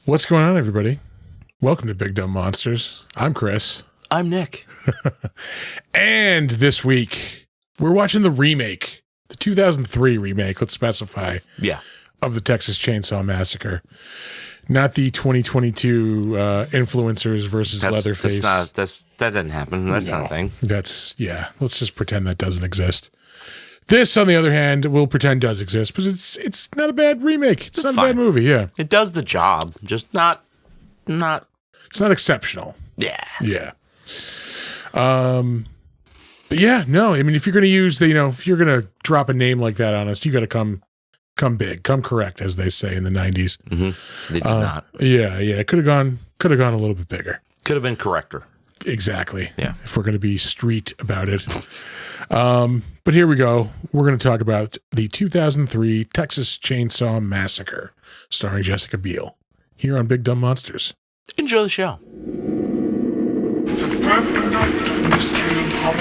What's going on, everybody? Welcome to Big Dumb Monsters. I'm Chris. I'm Nick. And this week, we're watching the remake, the 2003 remake, let's specify, of the Texas Chainsaw Massacre. Not the 2022 influencers versus Leatherface. That didn't happen. That's not a thing. Let's just pretend that doesn't exist. This, on the other hand, we'll pretend does exist because it's not a bad remake. It's not a bad movie. Yeah, it does the job, just not. It's not exceptional. Yeah. But yeah, no. I mean, if you're going to use if you're going to drop a name like that on us, you got to come big, come correct, as they say in the 90s. Mm-hmm. They did not. Yeah. It could have gone a little bit bigger. Could have been correcter. Exactly. Yeah. If we're going to be street about it. But here we go. We're going to talk about the 2003 Texas Chainsaw Massacre, starring Jessica Biel, here on Big Dumb Monsters. Enjoy the show. To perfect night, mystery and horror.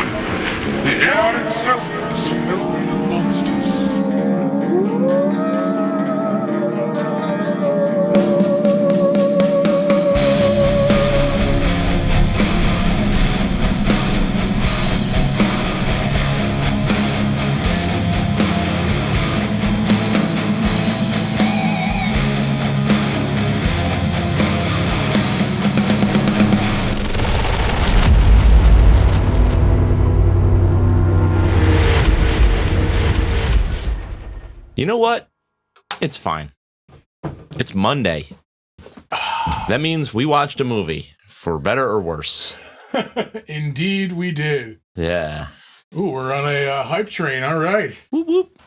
The air itself is filled with monsters. You know what? It's fine. It's Monday. That means we watched a movie, for better or worse. Indeed, we did. Yeah. Ooh, we're on a hype train. All right. Whoop, whoop.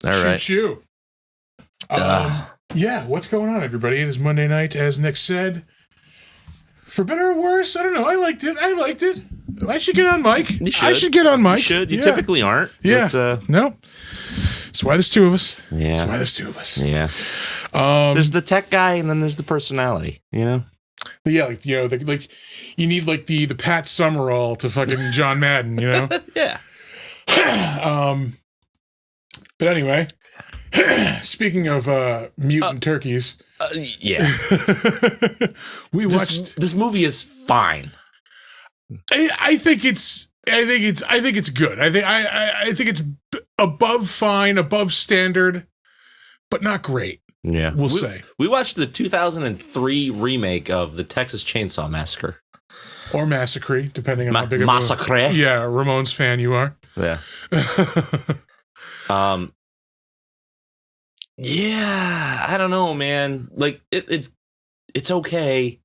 All right. Shoot. Yeah, what's going on, everybody? It is Monday night, as Nick said. For better or worse, I don't know. I liked it. I should get on mic. You should. I should get on mic. You should. You typically aren't. Yeah. But, no. That's why there's two of us. Yeah. That's why there's two of us. Yeah. There's the tech guy, and then there's the personality. You know. But yeah, you need the Pat Summerall to fucking John Madden. You know. Yeah. But anyway, speaking of mutant turkeys, yeah. we watched. This movie is fine. I think it's good. I think it's above fine, above standard, but not great. Yeah. We'll say. We watched the 2003 remake of the Texas Chainsaw Massacre. Or Massacre, depending on how big of Massacre. Ramones fan you are. Yeah. Yeah, I don't know, man. Like it's okay,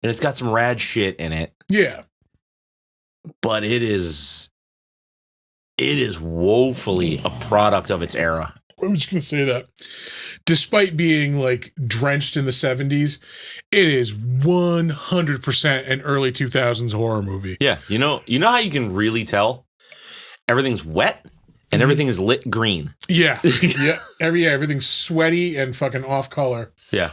and it's got some rad shit in it. Yeah. But it is woefully a product of its era. I'm just going to say that. Despite being like drenched in the 70s, it is 100% an early 2000s horror movie. Yeah, you know how you can really tell? Everything's wet and everything is lit green. Yeah. Yeah. Everything's sweaty and fucking off color. Yeah.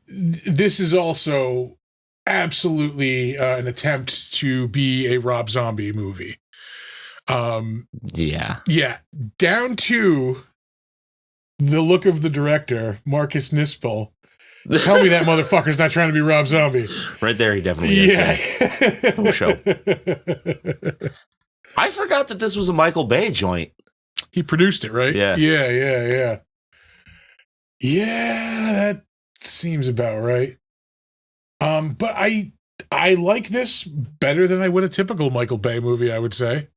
This is also absolutely an attempt to be a Rob Zombie movie. Yeah. Down to the look of the director, Marcus Nispel. Tell me that motherfucker's not trying to be Rob Zombie. Right there, he definitely is. Yeah. No show. I forgot that this was a Michael Bay joint. He produced it, right? Yeah. Yeah, that seems about right. But I like this better than I would a typical Michael Bay movie, I would say.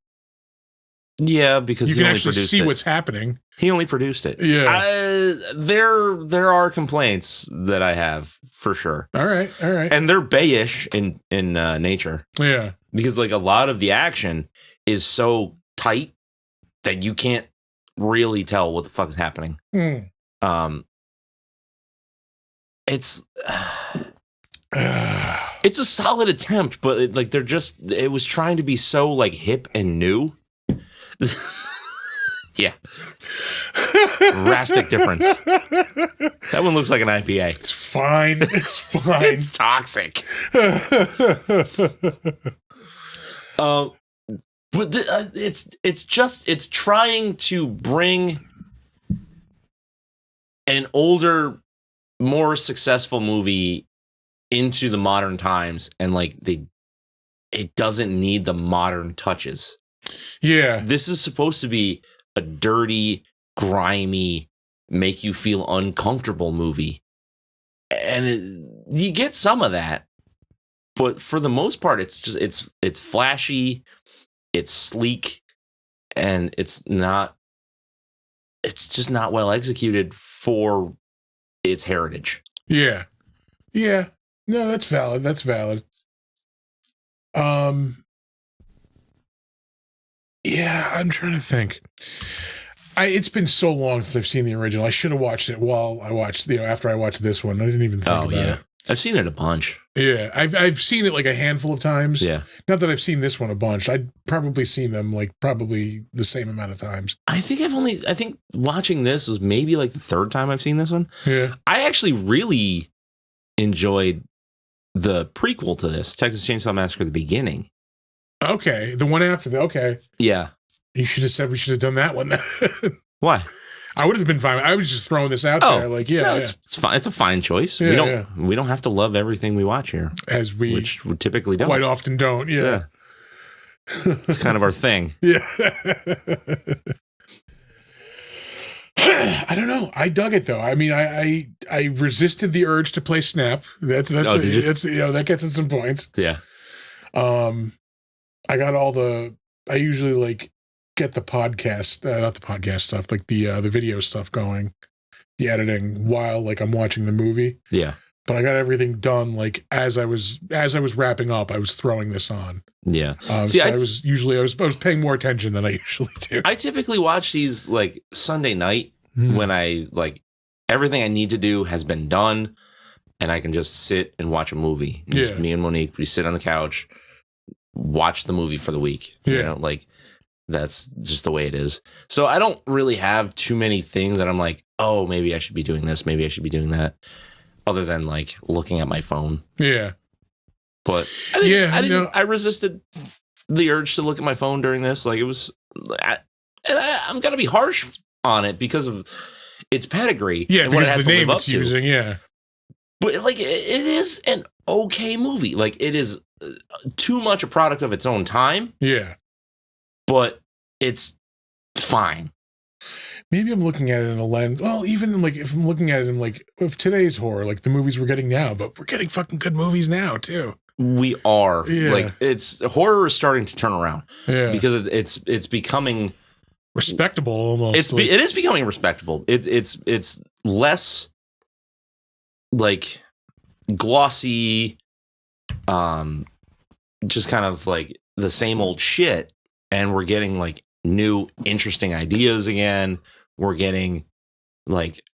Yeah, because you can actually see what's happening. He only produced it. Yeah. There are complaints that I have for sure. All right. And they're Bay-ish in nature. Yeah. Because like a lot of the action is so tight that you can't really tell what the fuck is happening. It's a solid attempt, but it was trying to be so like hip and new. Yeah. Drastic difference. That one looks like an IPA. It's fine. It's toxic. But it's trying to bring an older, more successful movie into the modern times, and it doesn't need the modern touches. Yeah. This is supposed to be a dirty, grimy, make you feel uncomfortable movie. And you get some of that. But for the most part, it's flashy, it's sleek, and it's just not well executed for its heritage. Yeah. Yeah. No, that's valid. Yeah, I'm trying to think. It's been so long since I've seen the original. I should have watched it after I watched this one. I didn't even think about it. I've seen it a bunch. Yeah, I've seen it like a handful of times. Yeah. Not that I've seen this one a bunch. I'd probably seen them probably the same amount of times. I think watching this was maybe like the third time I've seen this one. Yeah. I actually really enjoyed the prequel to this, Texas Chainsaw Massacre: The Beginning. Okay, the one after that. Okay. Yeah. You should have said we should have done that one then. Why? I would have been fine. I was just throwing this out there. It's fine. It's a fine choice. Yeah, we don't have to love everything we watch here, which we typically don't. Quite often don't. Yeah. It's kind of our thing. Yeah. I don't know. I dug it though. I mean, I resisted the urge to play Snap. That gets in some points. Yeah. I got I usually get the podcast, not the podcast stuff, like the video stuff going, the editing while I'm watching the movie. Yeah. But I got everything done as I was wrapping up, I was throwing this on. Yeah. I was paying more attention than I usually do. I typically watch these Sunday night when I everything I need to do has been done and I can just sit and watch a movie. Yeah. Me and Monique, we sit on the couch, watch the movie for the week. Yeah. That's just the way it is. So I don't really have too many things that I'm like, oh, maybe I should be doing this. Maybe I should be doing that. Other than looking at my phone. Yeah. But I resisted the urge to look at my phone during this. I'm going to be harsh on it because of its pedigree. Yeah, and because what it has the to name live it's up to. using, yeah. But it is an okay movie. It is too much a product of its own time. Yeah. But it's fine. Maybe I'm looking at it in a lens. Well, even if I'm looking at it in of today's horror, the movies we're getting now, but we're getting fucking good movies now too. We are. Yeah. Horror is starting to turn around. Yeah. Because it's becoming respectable almost. It is becoming respectable. It's less glossy, just kind of the same old shit, and we're getting new interesting ideas again. We're getting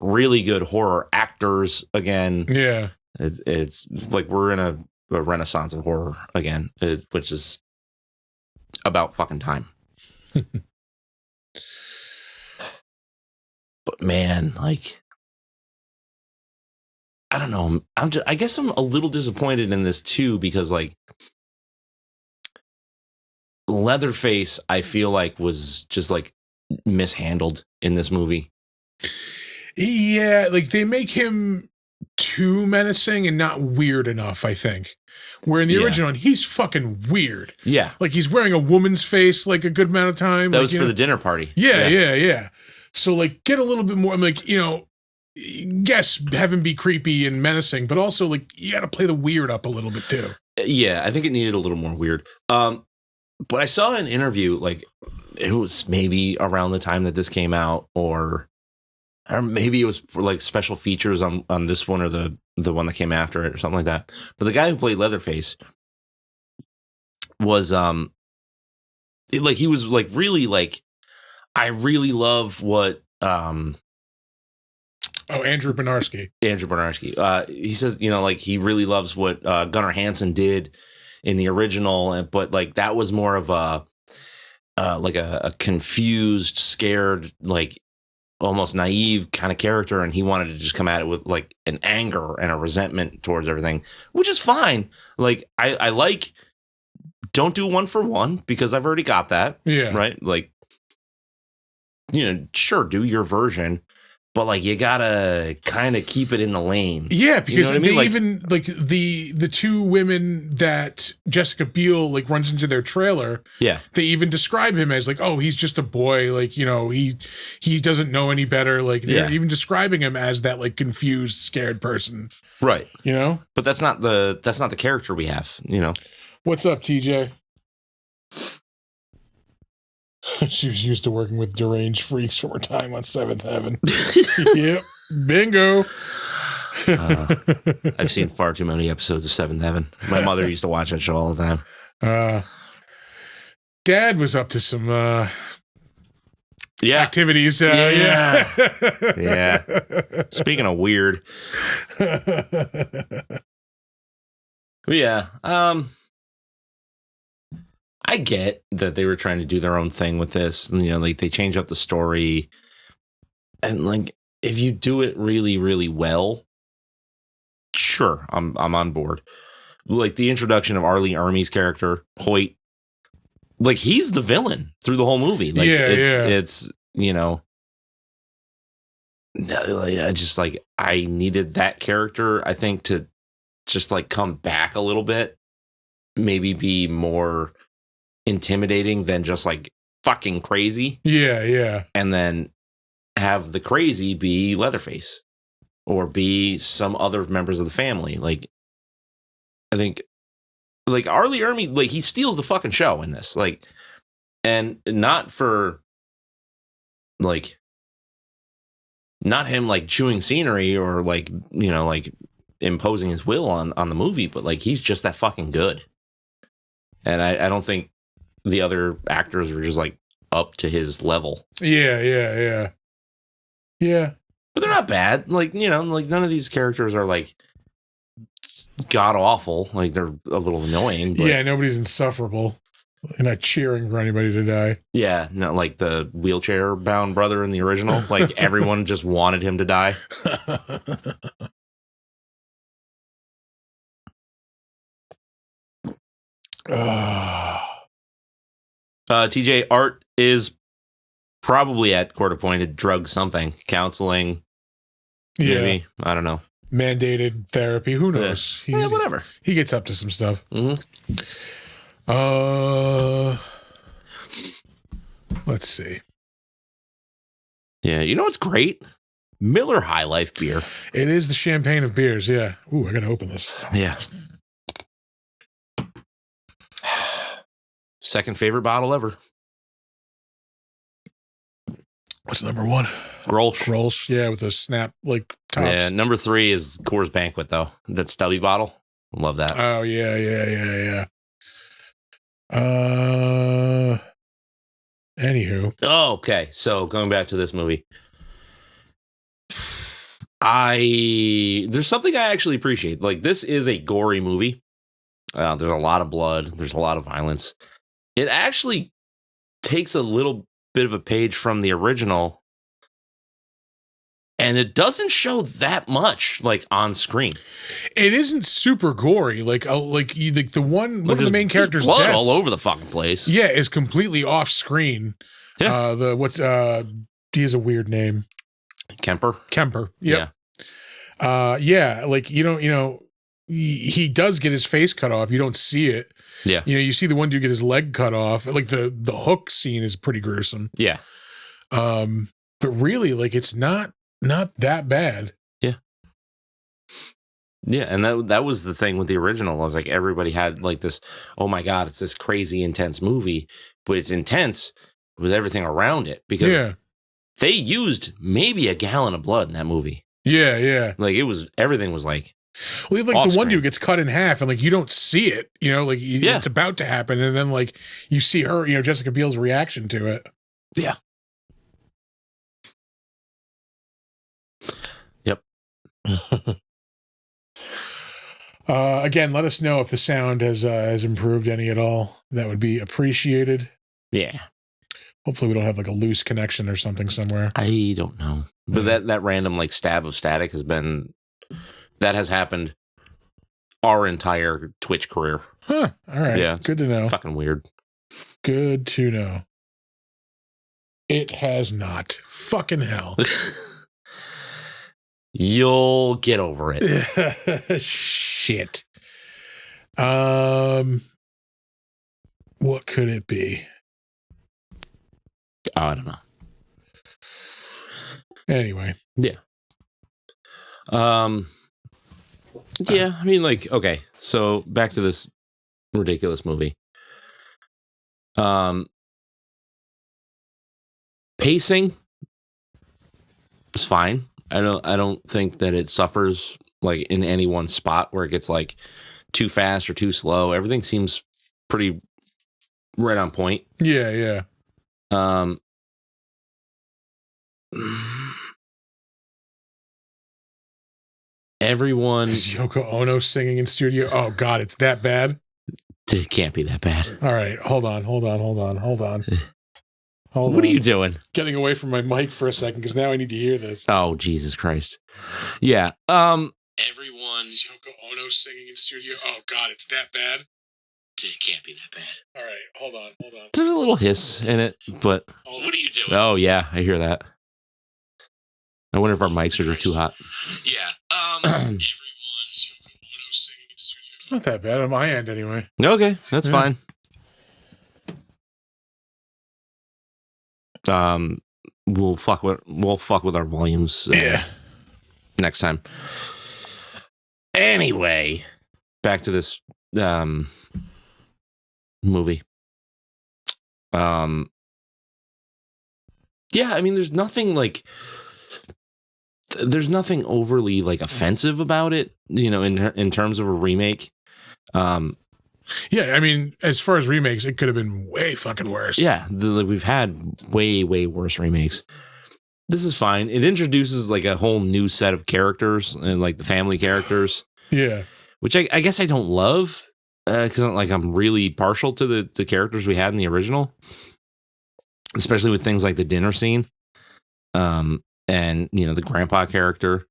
really good horror actors again. Yeah. It's we're in a renaissance of horror again, which is about fucking time. But man, I don't know. I guess I'm a little disappointed in this too, because Leatherface, I feel was just mishandled in this movie. Yeah, they make him too menacing and not weird enough, I think. Where in the original, he's fucking weird. Yeah. He's wearing a woman's face a good amount of time. That was for the dinner party. Yeah. So get a little bit more, yes, have him be creepy and menacing, but also you got to play the weird up a little bit too. Yeah, I think it needed a little more weird. But I saw an interview, it was maybe around the time that this came out, or maybe it was like special features on this one or the one that came after it or something like that. But the guy who played Leatherface was like, he was like really like, I really love what Andrew Bernarski. He says, you know, like he really loves what Gunnar Hansen did in the original, but like that was more of a like a confused, scared, like almost naive kind of character, and he wanted to just come at it with like an anger and a resentment towards everything, which is fine. Like I like, don't do one for one, because I've already got that. Yeah. Right. Like, you know, sure, do your version, but like you gotta kind of keep it in the lane. Yeah, because you know what I mean? they even like the two women that Jessica Biel like runs into their trailer. Yeah, they even describe him as like, oh, he's just a boy. Like, you know, he doesn't know any better. Like they're even describing him as that like confused, scared person. Right. You know, but that's not the character we have. You know, what's up, TJ? She was used to working with deranged freaks from her time on Seventh Heaven. Yep. Bingo. I've seen far too many episodes of Seventh Heaven. My mother used to watch that show all the time. Dad was up to some activities. Yeah. Speaking of weird. Yeah. I get that they were trying to do their own thing with this. You know, like they change up the story, and like if you do it really, really well, sure, I'm on board. Like the introduction of Arlie Ermey's character, Hoyt, like he's the villain through the whole movie. Like it's you know, I just like, I needed that character, I think, to just like come back a little bit, maybe be more intimidating than just like fucking crazy. Yeah. And then have the crazy be Leatherface or be some other members of the family. Like, I think like Arlie Ermey, like he steals the fucking show in this, like, and not for like, not him like chewing scenery or like, you know, like imposing his will on the movie, but like he's just that fucking good. And I don't think the other actors were just like up to his level. Yeah. But they're not bad. Like, you know, like none of these characters are like god awful. Like they're a little annoying. But yeah, nobody's insufferable. You're not cheering for anybody to die. Yeah, not like the wheelchair bound brother in the original. Like everyone just wanted him to die. TJ, Art is probably at court appointed drug something, counseling. Maybe. I don't know. Mandated therapy. Who knows? Yeah. Whatever. He gets up to some stuff. Mm-hmm. Let's see. Yeah, you know what's great? Miller High Life beer. It is the champagne of beers. Yeah. Ooh, I gotta open this. Yeah. Second favorite bottle ever. What's number one? Grolsch, yeah, with a snap like tops. Yeah, number 3 is Coors Banquet though. That stubby bottle. Love that. Oh yeah. Anywho. Oh, okay. So going back to this movie. There's something I actually appreciate. Like, this is a gory movie. There's a lot of blood. There's a lot of violence. It actually takes a little bit of a page from the original, and it doesn't show that much like on screen. It isn't super gory. Like the one of the main characters' blood deaths, all over the fucking place. Yeah, is completely off screen. Yeah. He has a weird name. Kemper. Yep. Yeah. Like, he does get his face cut off. You don't see it. Yeah. You see the one dude get his leg cut off. Like the hook scene is pretty gruesome. Yeah. But really, like, it's not that bad. Yeah. Yeah. And that was the thing with the original. I was like, everybody had like this, oh my God, it's this crazy intense movie, but it's intense, with everything around it, because they used maybe a gallon of blood in that movie. Yeah. Like everything was like. Well, like the one dude gets cut in half, and like you don't see it, like it's about to happen, and then like you see her, Jessica Biel's reaction to it. Yeah. Yep. Again, let us know if the sound has improved any at all. That would be appreciated. Yeah. Hopefully, we don't have like a loose connection or something somewhere. I don't know, but that random like stab of static has happened our entire Twitch career. Huh. All right. Yeah. Good to know. Fucking weird. Good to know. It has not. Fucking hell. You'll get over it. Shit. What could it be? Oh, I don't know. Anyway. Yeah. Yeah, I mean, like, okay, so back to this ridiculous movie. Pacing is fine. I don't think that it suffers like in any one spot where it gets like too fast or too slow. Everything seems pretty right on point. Yeah. Everyone. Is Yoko Ono singing in studio? Oh God, it's that bad? It can't be that bad. All right, hold on. What are you doing? Getting away from my mic for a second because now I need to hear this. Oh, Jesus Christ. Yeah. Everyone. Is Yoko Ono singing in studio? Oh God, it's that bad? It can't be that bad. All right, hold on. There's a little hiss in it, but. What are you doing? Oh, yeah, I hear that. I wonder if our mics are just too hot. Yeah. Everyone's Yoko Ono singing in studio. It's not that bad on my end, anyway. Okay, that's fine. We'll fuck with our volumes. Next time. Anyway, back to this movie. Yeah, I mean, there's nothing overly like offensive about it, in terms of a remake. Yeah, I mean, as far as remakes, it could have been way fucking worse. Yeah, we've had way worse remakes. This is fine. It introduces like a whole new set of characters and like the family characters. Yeah, which I guess I don't love because I'm really partial to the characters we had in the original, especially with things like the dinner scene. And the grandpa character,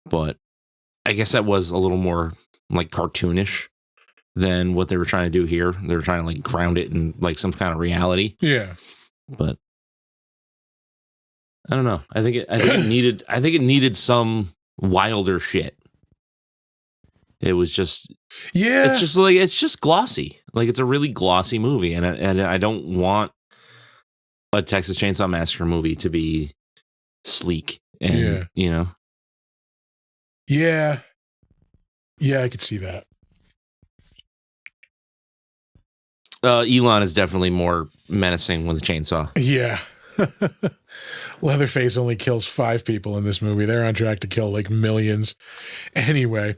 but I guess that was a little more like cartoonish than what they were trying to do here. They were trying to like ground it in like some kind of reality. Yeah, but I don't know. I think it needed some wilder shit. It was just it's just glossy. Like it's a really glossy movie, and I don't want a Texas Chainsaw Massacre movie to be sleek and yeah, I could see that. Elon is definitely more menacing with a chainsaw. Yeah. Leatherface only kills 5 people in this movie. They're on track to kill like millions. Anyway,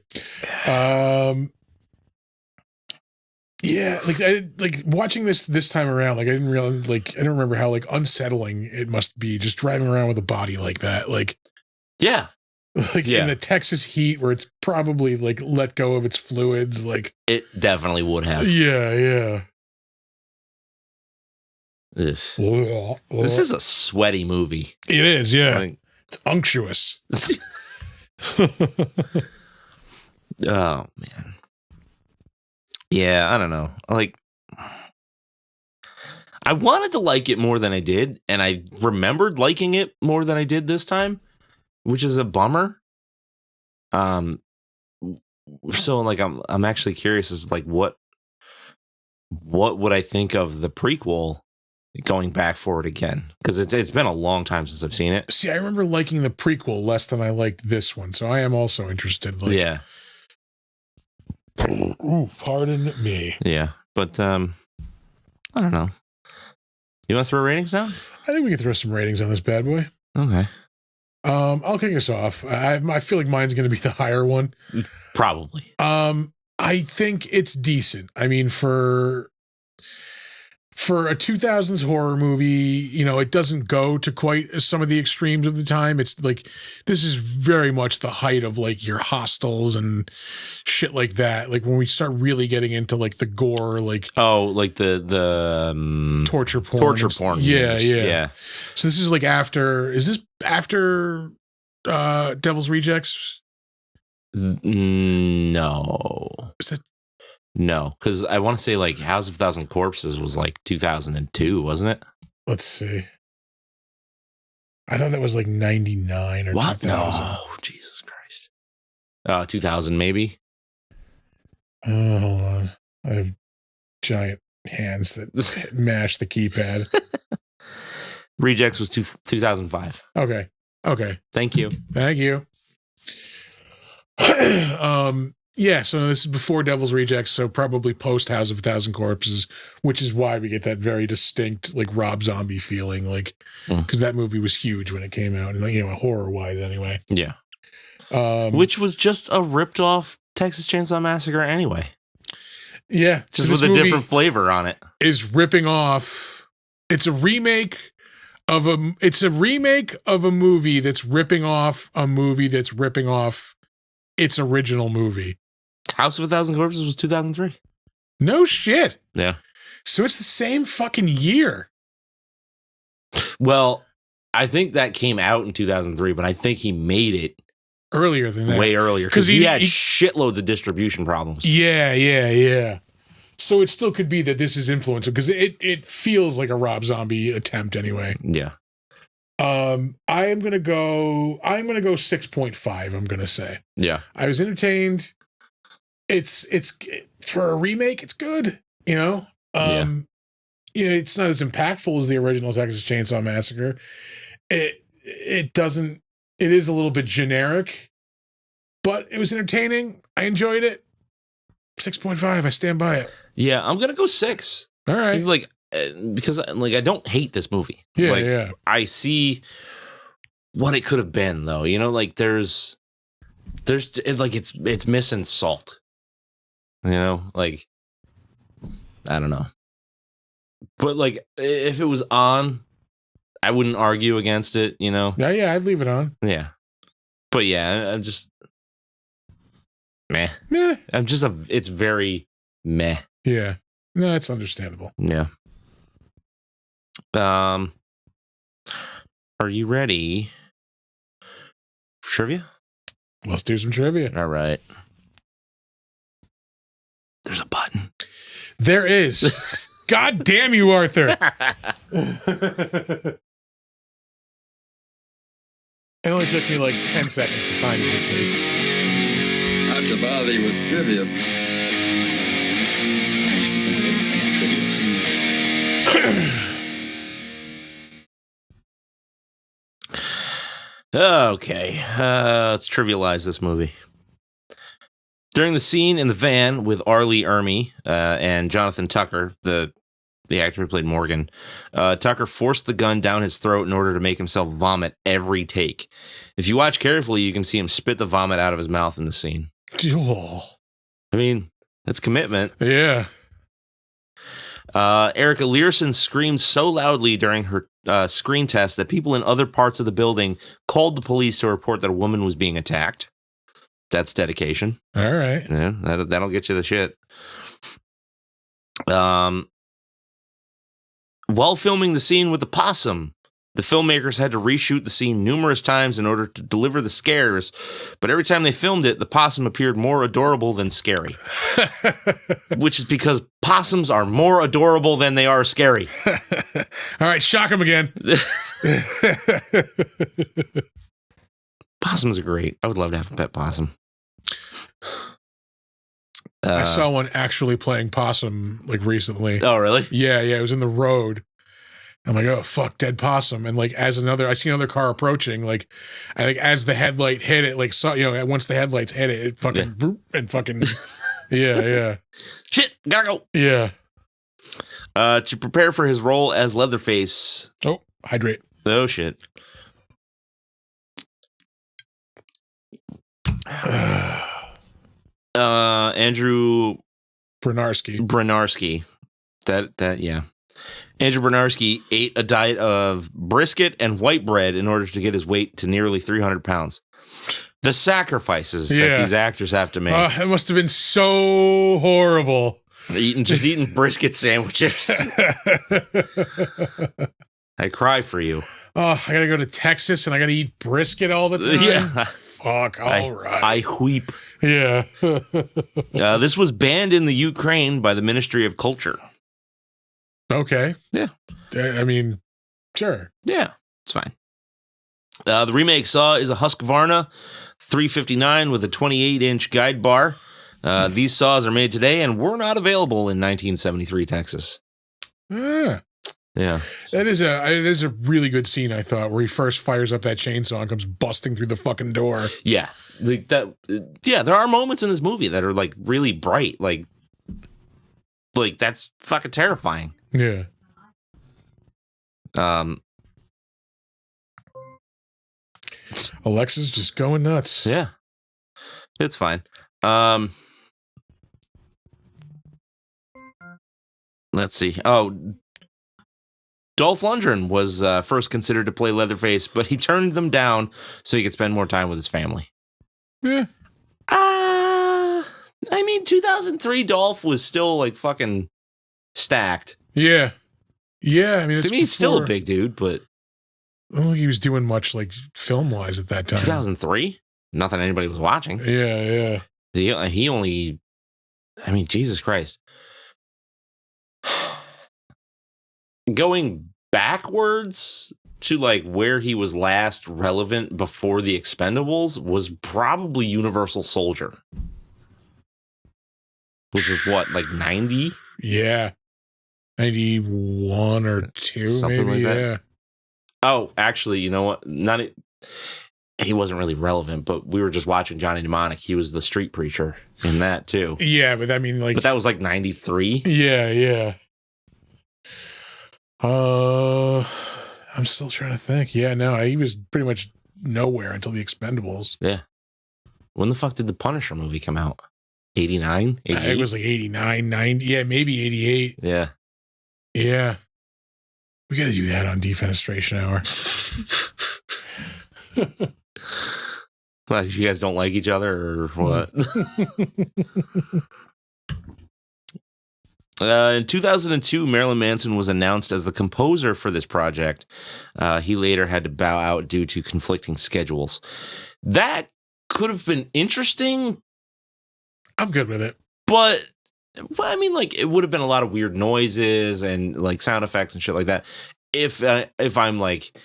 yeah, like watching this time around, like I didn't realize, like I don't remember how like unsettling it must be just driving around with a body like that. Like, yeah, in the Texas heat where it's probably like let go of its fluids. Like it definitely would have. Yeah. This is a sweaty movie. It is, yeah. It's unctuous. Oh man. Yeah, I don't know. Like, I wanted to like it more than I did, and I remembered liking it more than I did this time, which is a bummer. So like I'm actually curious as like what would I think of the prequel going back for it again, because it's been a long time since I've seen it. See, I remember liking the prequel less than I liked this one, so I am also interested. Like, yeah. Ooh, pardon me. Yeah, but I don't know. You want to throw ratings down? I think we can throw some ratings on this bad boy. Okay. I'll kick us off. I feel like mine's going to be the higher one. Probably. I think it's decent. I mean, for a 2000s horror movie, you know, it doesn't go to quite some of the extremes of the time. It's like, this is very much the height of like your Hostels and shit like that. Like when we start really getting into like the gore, like like the torture porn. Torture porn. Yeah. So this is like is this after Devil's Rejects? No. Is it? No, because I want to say like House of a Thousand Corpses was like 2002, wasn't it? Let's see. I thought that was like 99 or 2000. No, Jesus Christ. 2000 maybe. Oh, hold on. I have giant hands that mash the keypad. Rejects was 2005. Okay. Thank you. Yeah, so this is before Devil's Rejects, so probably post House of a Thousand Corpses, which is why we get that very distinct, like, Rob Zombie feeling, like, because that movie was huge when it came out, and, you know, horror-wise anyway. Yeah. Which was just a ripped-off Texas Chainsaw Massacre anyway. Yeah. Just with a different flavor on it. Is ripping off... It's a remake of a movie that's ripping off a movie that's ripping off its original movie. House of a Thousand Corpses was 2003. No shit. Yeah. So it's the same fucking year. Well, I think that came out in 2003, but I think he made it earlier than that. Way earlier. Because he had shitloads of distribution problems. Yeah. So it still could be that this is influential because it feels like a Rob Zombie attempt anyway. Yeah. I'm gonna go 6.5, I'm gonna say. Yeah. I was entertained. It's for a remake, it's good, you know? You know, it's not as impactful as the original Texas Chainsaw Massacre. It is a little bit generic, but it was entertaining. I enjoyed it. 6.5, I stand by it. Yeah, I'm gonna go 6. All right. Like, because like I don't hate this movie. Yeah. I see what it could have been, though. You know, like there's like it's missing salt. You know, like I don't know, but like if it was on, I wouldn't argue against it. You know. Yeah, I'd leave it on. Yeah, but yeah, I'm just meh. It's very meh. Yeah, no, it's understandable. Yeah. Are you ready for trivia? Let's do some trivia. All right. There's a button. There is. God damn you, Arthur. It only took me like 10 seconds to find it this week. Not to bother you with trivia. I used to think they were kind of trivial. Okay, let's trivialize this movie. During the scene in the van with Arlie Ermey and Jonathan Tucker, the actor who played Morgan, Tucker forced the gun down his throat in order to make himself vomit every take. If you watch carefully, you can see him spit the vomit out of his mouth in the scene. Oh. I mean, that's commitment. Yeah. Erica Learson screamed so loudly during her screen test that people in other parts of the building called the police to report that a woman was being attacked. That's dedication. All right. Yeah, that'll get you the shit. While filming the scene with the possum, the filmmakers had to reshoot the scene numerous times in order to deliver the scares, but every time they filmed it, the possum appeared more adorable than scary. Which is because possums are more adorable than they are scary. All right, shock him again. Possums are great. I would love to have a pet possum. I saw one actually playing possum like recently. Oh, really? Yeah. It was in the road. I'm like, oh fuck, dead possum. And like I see another car approaching. Like, I think as the headlight hit it, like once the headlights hit it, it fucking boop, and fucking yeah. Shit, gotta go. Yeah. To prepare for his role as Leatherface. Oh, hydrate. Oh, shit. Andrew Bryniarski. Yeah. Andrew Bryniarski ate a diet of brisket and white bread in order to get his weight to nearly 300 pounds. The sacrifices that these actors have to make. It must have been so horrible. Eating brisket sandwiches. I cry for you. Oh, I gotta go to Texas and I gotta eat brisket all the time. Yeah. Fuck, all right. I weep. Yeah. This was banned in the Ukraine by the Ministry of Culture. Okay. Yeah. I mean, sure. Yeah, it's fine. The remake Saw is a Husqvarna 359 with a 28-inch guide bar. These saws are made today and were not available in 1973 Texas. Yeah. Yeah. It is a really good scene, I thought, where he first fires up that chainsaw and comes busting through the fucking door. Yeah. There are moments in this movie that are like really bright. Like that's fucking terrifying. Yeah. Alexa's just going nuts. Yeah. It's fine. Let's see. Oh, Dolph Lundgren was first considered to play Leatherface, but he turned them down so he could spend more time with his family. Yeah. I mean, 2003 Dolph was still like fucking stacked. Yeah. Yeah. I mean, he's still a big dude, but I don't think he was doing much like film wise at that time. 2003? Nothing anybody was watching. Yeah. He only, I mean, Jesus Christ. Going backwards to like where he was last relevant before the Expendables was probably Universal Soldier. Which was what, like 90? Yeah. 91 or 2, something maybe. Like that. Yeah. Oh, actually, you know what? He wasn't really relevant, but we were just watching Johnny Mnemonic. He was the street preacher in that too. Yeah, but I mean, like, but that was like 93. Yeah. I'm still trying to think. Yeah, no, he was pretty much nowhere until the Expendables. Yeah. When the fuck did the Punisher movie come out? 89? It was like 89, 90. Yeah, maybe 88. Yeah. Yeah. We got to do that on Defenestration Hour. Well, you guys don't like each other or what? In 2002, Marilyn Manson was announced as the composer for this project. He later had to bow out due to conflicting schedules. That could have been interesting. I'm good with it. But, I mean, like, it would have been a lot of weird noises and, like, sound effects and shit like that. If I'm, like,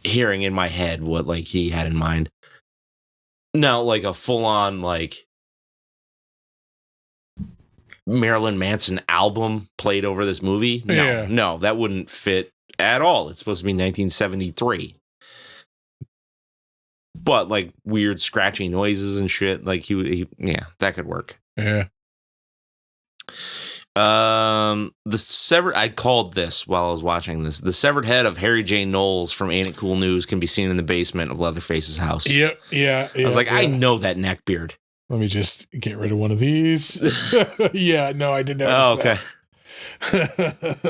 hearing in my head what, like, he had in mind. Now, like, a full-on, like, Marilyn Manson album played over this movie? No, that wouldn't fit at all. It's supposed to be 1973. But like weird scratchy noises and shit, like he that could work. Yeah. I called this while I was watching this. The severed head of Harry J. Knowles from Ain't It Cool News can be seen in the basement of Leatherface's house. Yep. Yeah. I was like, I know that neck beard. Let me just get rid of one of these. Yeah, no, I didn't notice okay.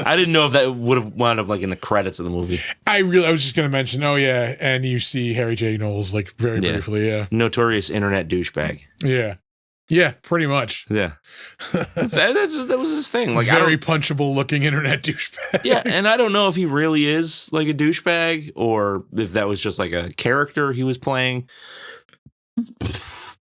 I didn't know if that would have wound up like in the credits of the movie. I was just going to mention, and you see Harry J. Knowles like very briefly, yeah. Notorious internet douchebag. Yeah. Yeah, pretty much. Yeah. that was his thing. Like very punchable looking internet douchebag. Yeah, and I don't know if he really is like a douchebag or if that was just like a character he was playing.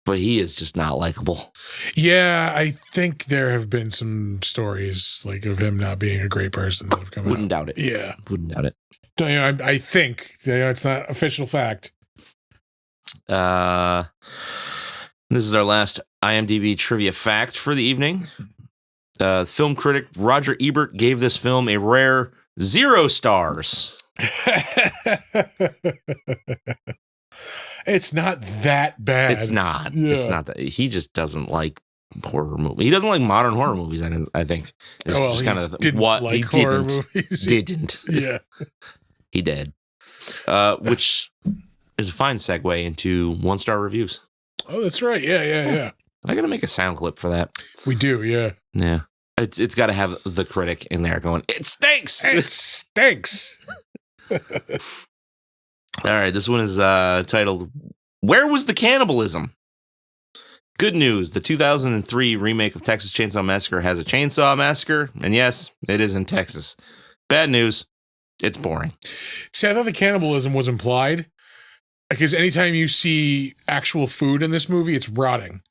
But he is just not likable. Yeah, I think there have been some stories like of him not being a great person that have come out. Wouldn't doubt it. Yeah. Wouldn't doubt it. I think it's not official fact. This is our last IMDb trivia fact for the evening. Film critic Roger Ebert gave this film a rare 0 stars. It's not that bad. It's not. Yeah. It's not that. He just doesn't like horror movie. He doesn't like modern horror movies. I think it's just kind of what like he horror didn't. movies. Didn't. Yeah, he did. Which is a fine segue into 1-star reviews. Oh, that's right. Yeah. I gotta make a sound clip for that. We do. Yeah. Yeah. It's got to have the critic in there going, it stinks. It stinks. All right. This one is titled, Where Was the Cannibalism? Good news. The 2003 remake of Texas Chainsaw Massacre has a chainsaw massacre. And yes, it is in Texas. Bad news. It's boring. See, I thought the cannibalism was implied. Because anytime you see actual food in this movie, it's rotting.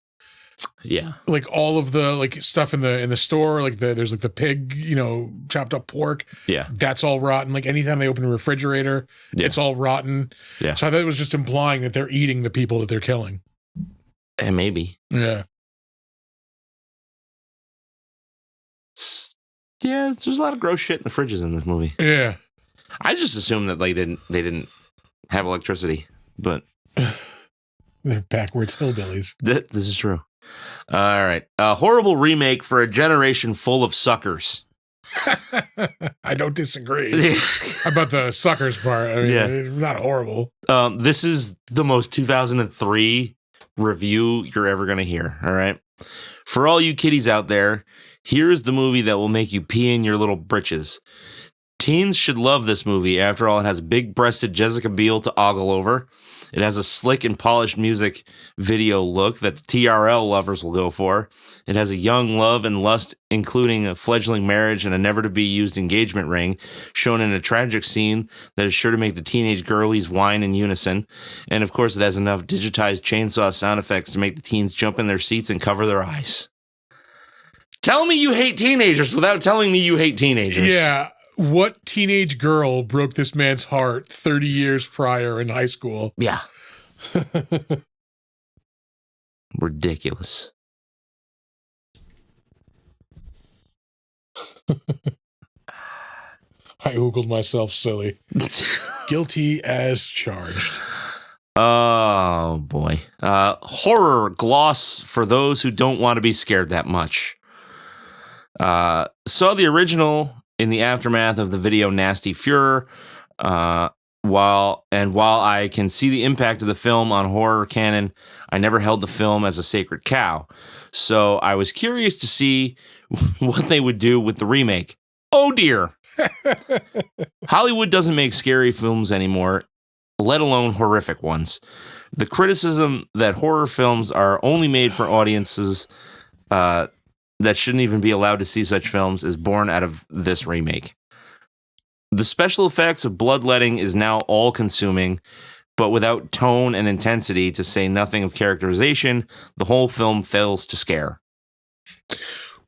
Yeah. Like all of the like stuff in the store, like there's like the pig, chopped up pork. Yeah. That's all rotten. Like anytime they open a refrigerator, it's all rotten. Yeah. So I thought it was just implying that they're eating the people that they're killing. And maybe. Yeah. Yeah, there's a lot of gross shit in the fridges in this movie. Yeah. I just assumed that they didn't have electricity, but they're backwards hillbillies. This is true. All right. A horrible remake for a generation full of suckers. I don't disagree about the suckers part. I mean, it's not horrible. This is the most 2003 review you're ever going to hear. All right. For all you kiddies out there, here's the movie that will make you pee in your little britches. Teens should love this movie. After all, it has big-breasted Jessica Biel to ogle over. It has a slick and polished music video look that the TRL lovers will go for. It has a young love and lust, including a fledgling marriage and a never-to-be-used engagement ring, shown in a tragic scene that is sure to make the teenage girlies whine in unison. And, of course, it has enough digitized chainsaw sound effects to make the teens jump in their seats and cover their eyes. Tell me you hate teenagers without telling me you hate teenagers. Yeah. What teenage girl broke this man's heart 30 years prior in high school? Yeah. Ridiculous. I Googled myself silly. Guilty as charged. Oh, boy. Horror gloss for those who don't want to be scared that much. Saw the original in the aftermath of the video Nasty Furor, while I can see the impact of the film on horror canon, I never held the film as a sacred cow. So I was curious to see what they would do with the remake. Oh dear. Hollywood doesn't make scary films anymore, let alone horrific ones. The criticism that horror films are only made for audiences that shouldn't even be allowed to see such films is born out of this remake. The special effects of bloodletting is now all-consuming, but without tone and intensity, to say nothing of characterization, the whole film fails to scare.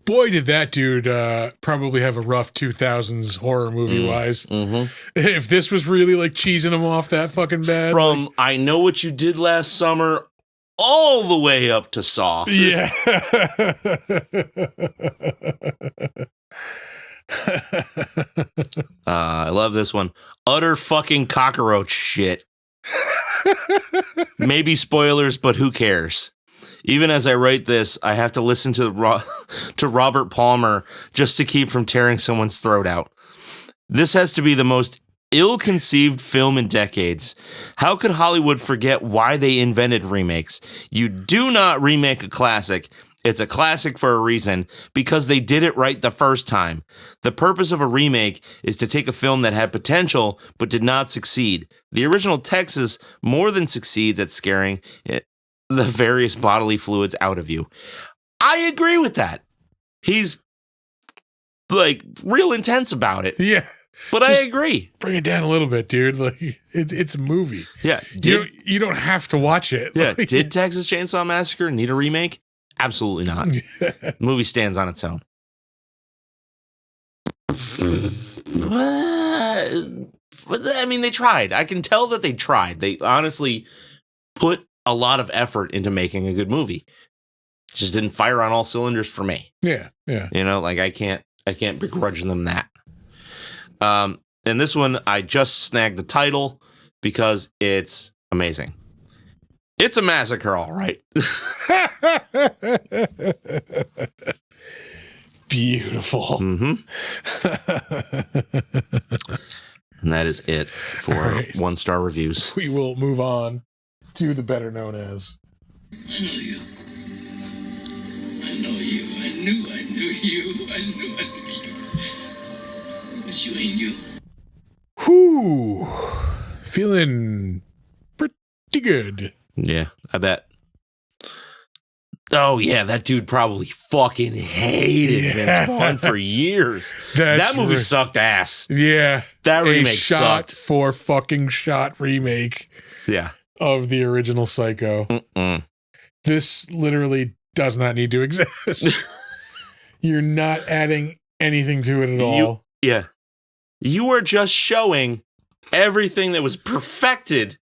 Boy, did that dude probably have a rough 2000s horror movie-wise. Mm-hmm. If this was really like cheesing him off that fucking bad. From I Know What You Did Last Summer all the way up to Saw. Yeah. I love this one. Utter fucking cockroach shit. Maybe spoilers, but who cares? Even as I write this, I have to listen to Robert Palmer just to keep from tearing someone's throat out. This has to be the most ill-conceived film in decades. How could Hollywood forget why they invented remakes? You do not remake a classic. It's a classic for a reason, because they did it right the first time. The purpose of a remake is to take a film that had potential but did not succeed. The original Texas more than succeeds at scaring the various bodily fluids out of you. I agree with that. He's like real intense about it. Yeah. But I agree. Bring it down a little bit, dude. Like it's a movie. Yeah. You don't have to watch it. Yeah. Did Texas Chainsaw Massacre need a remake? Absolutely not. The movie stands on its own. I mean, they tried. I can tell that they tried. They honestly put a lot of effort into making a good movie. It just didn't fire on all cylinders for me. Yeah. Yeah. You know, like I can't begrudge them that. And this one, I just snagged the title because it's amazing. It's a massacre, all right. Beautiful. Mm-hmm. And that is it for right. 1-star reviews. We will move on to the better known as. I know you. I know you. I knew you. I knew you. But you ain't you. Whew. Feeling pretty good. Yeah, I bet. Oh, yeah, that dude probably fucking hated Vince Vaughn for years. That movie sucked ass. Yeah. That remake shot sucked. For fucking shot remake. Yeah. Of the original Psycho. Mm-mm. This literally does not need to exist. You're not adding anything to it at all. Yeah. You are just showing everything that was perfected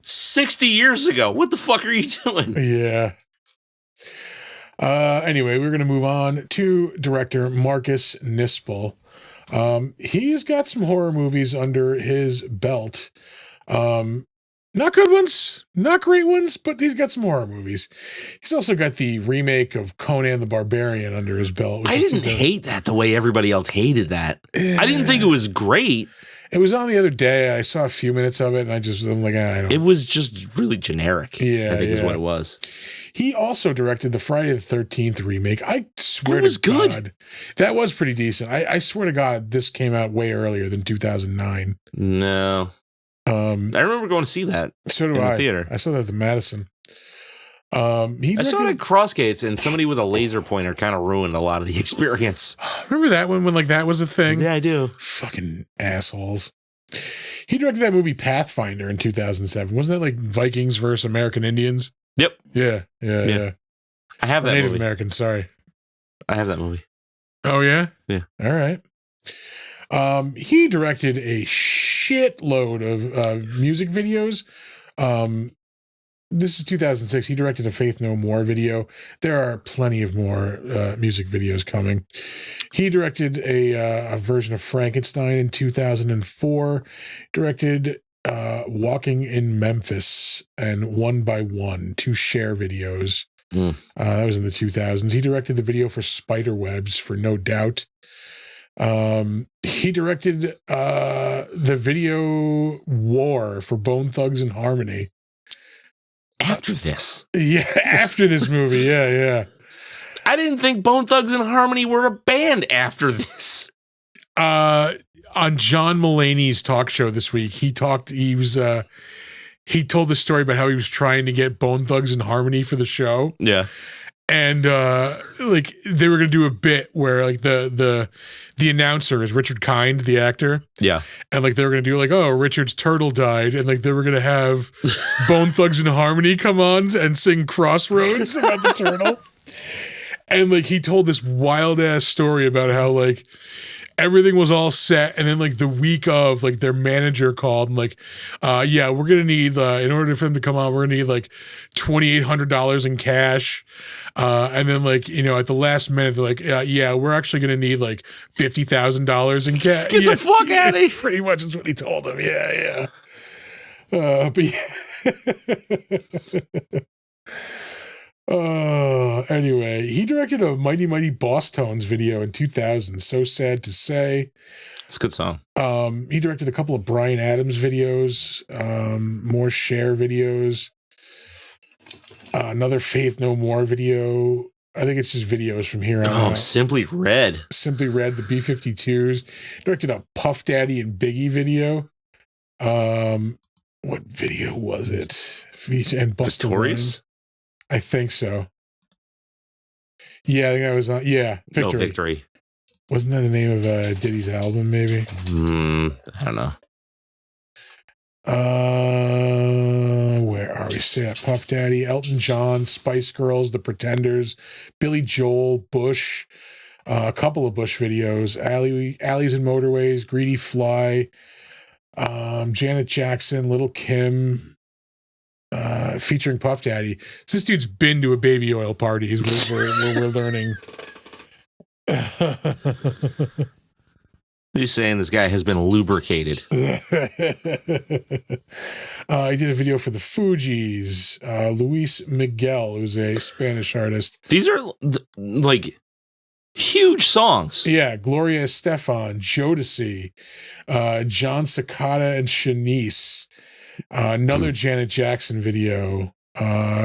60 years ago. What the fuck are you doing? Yeah. Anyway, we're going to move on to director Marcus Nispel. He's got some horror movies under his belt. Not good ones, not great ones, but he's got some horror movies. He's also got the remake of Conan the Barbarian under his belt. I didn't hate that the way everybody else hated that. Yeah. I didn't think it was great. It was on the other day. I saw a few minutes of it, and I'm like, I don't. It was just really generic. Yeah, I think is what it was. He also directed the Friday the 13th remake. I swear to God. Good. That was pretty decent. I swear to God, this came out way earlier than 2009. No. I remember going to see that. So do in I. The theater. I saw that at the Madison. I saw it at Crossgates, and somebody with a laser pointer kind of ruined a lot of the experience. Remember that one when like that was a thing? Yeah, I do. Fucking assholes. He directed that movie Pathfinder in 2007. Wasn't that like Vikings versus American Indians? Yep. Yeah. I have that Native movie. Americans, sorry. I have that movie. Oh, yeah? Yeah. All right. He directed a shitload of music videos. This is 2006. He directed a Faith No More video. There are plenty of more music videos coming. He directed a version of Frankenstein in 2004. Directed Walking in Memphis and One by One, 2 Cher videos. That was in the 2000s. He directed the video for Spiderwebs for No Doubt. He directed the video War for Bone Thugs and Harmony. After this. Yeah, after this movie. Yeah. I didn't think Bone Thugs and Harmony were a band after this. On John Mulaney's talk show this week, he told the story about how he was trying to get Bone Thugs and Harmony for the show. Yeah. And like they were gonna do a bit where like the announcer is Richard Kind, the actor. Yeah. And like they were gonna do like, oh, Richard's turtle died, and like they were gonna have Bone Thugs and Harmony come on and sing Crossroads about the turtle. And like he told this wild ass story about how like everything was all set, and then like the week of, like their manager called and like, yeah, we're gonna need in order for them to come on, we're gonna need like $2,800 in cash. And then like, you know, at the last minute, they're like, yeah, we're actually gonna need like $50,000 in cash. Get the fuck out of here. Pretty much is what he told them. Yeah. But yeah. Anyway, he directed a Mighty Mighty Boss Tones video in 2000. So sad to say. It's a good song. He directed a couple of Bryan Adams videos, more Cher videos, another Faith No More video. I think it's just videos from here on out. Oh, Simply Red. Simply Red, the B-52s. Directed a Puff Daddy and Biggie video. What video was it? And Busta Victorious? Rhymes. I think so. Yeah, I think I was on. Yeah, Victory. Oh, Victory. Wasn't that the name of Diddy's album, maybe? I don't know. Where are we? Puff Daddy, Elton John, Spice Girls, The Pretenders, Billy Joel, Bush, a couple of Bush videos, Alleys and Motorways, Greedy Fly, Janet Jackson, Little Kim, featuring Puff Daddy. So this dude's been to a baby oil party. We're learning. You're saying this guy has been lubricated. He did a video for the Fugees. Luis Miguel, who's a Spanish artist. These are like huge songs. Yeah, Gloria Estefan, Jodeci, John Cicada and Shanice. Another Janet Jackson video.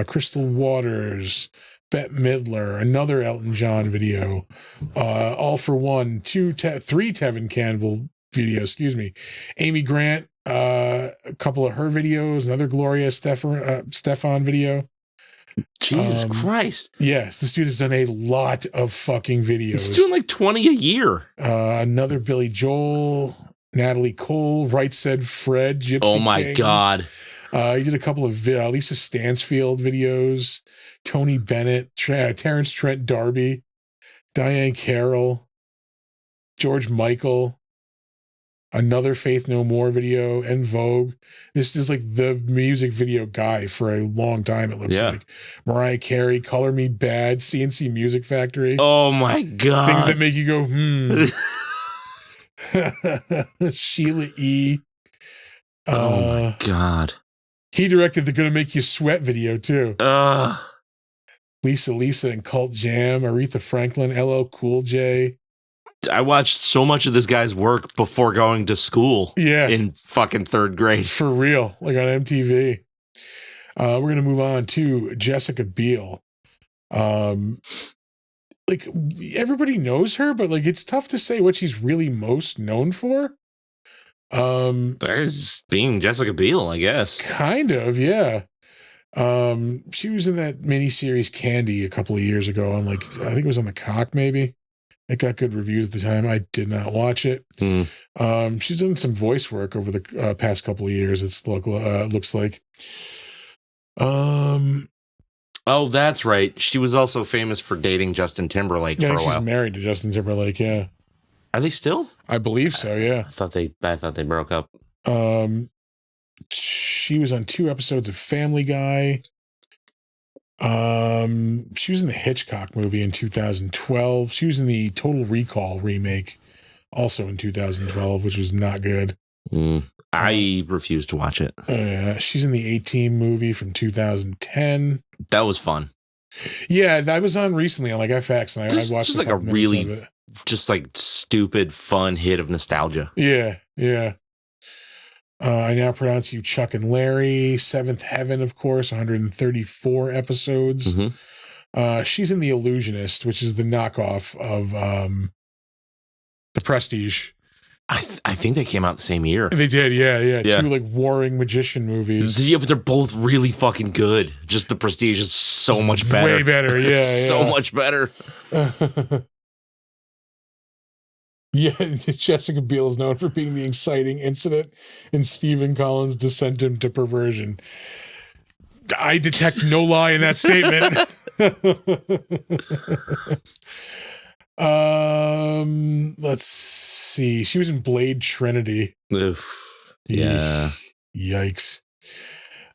Crystal Waters, Bette Midler, another Elton John video. All for One, three Tevin Campbell videos, excuse me. Amy Grant, a couple of her videos, another Gloria Stefan video. Jesus Christ. Yeah, this dude has done a lot of fucking videos. He's doing like 20 a year. Another Billy Joel, Natalie Cole, Right Said Fred, Gypsy Oh my Kings. God. He did a couple of Lisa Stansfield videos, Tony Bennett, Terrence Trent D'Arby, Diane Carroll, George Michael, another Faith No More video, En Vogue. This is like the music video guy for a long time, it looks like. Mariah Carey, Color Me Bad, CNC Music Factory. Oh my God. Things that make you go, Sheila E. Oh my God. He directed the Gonna Make You Sweat video too. Lisa and Cult Jam, Aretha Franklin, LL Cool J. I watched so much of this guy's work before going to school. Yeah. In fucking third grade. For real, like on MTV. We're going to move on to Jessica Biel. Like everybody knows her, but like it's tough to say what she's really most known for. There's being Jessica Biel, I guess. Kind of, yeah. She was in that miniseries Candy a couple of years ago on like, I think it was on the Cock maybe. It got good reviews at the time. I did not watch it. She's done some voice work over the past couple of years. Looks like. Oh, that's right. She was also famous for dating Justin Timberlake for a while. She's married to Justin Timberlake. Yeah. Are they still? I believe so. Yeah. I thought they broke up. She was on 2 episodes of Family Guy. She was in the Hitchcock movie in 2012. She was in the Total Recall remake also in 2012, which was not good. I refuse to watch it. She's in the A-Team movie from 2010. That was fun. Yeah, that was on recently on like FX, and I watched just like a really just like stupid fun hit of nostalgia. Yeah. I Now Pronounce You Chuck and Larry, Seventh Heaven, of course, 134 episodes. She's in The Illusionist, which is the knockoff of The Prestige. I think they came out the same year. They did, yeah. 2 like warring magician movies. Yeah, but they're both really fucking good. Just The Prestige is so much better. Way better, yeah. So much better. Yeah, Jessica Biel is known for being the inciting incident in Stephen Collins' descent into perversion. I detect no lie in that statement. Let's see. She was in Blade Trinity. Oof. Yeah. Yikes.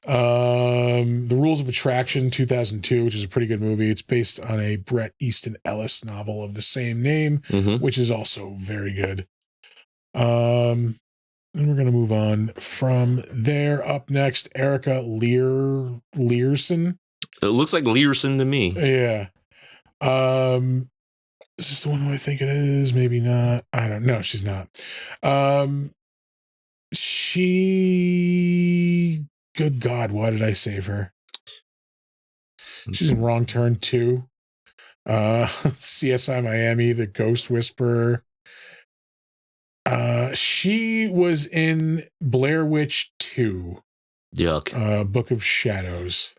The Rules of Attraction, 2002, which is a pretty good movie. It's based on a Bret Easton Ellis novel of the same name, which is also very good. And we're going to move on from there. Up next, Erica Learson. It looks like Learson to me. Yeah. Is this the one who I think it is? Maybe not. I don't know. She's not. Good God, why did I save her? She's in Wrong Turn 2. CSI Miami, The Ghost Whisperer. She was in Blair Witch 2. Yuck. Book of Shadows.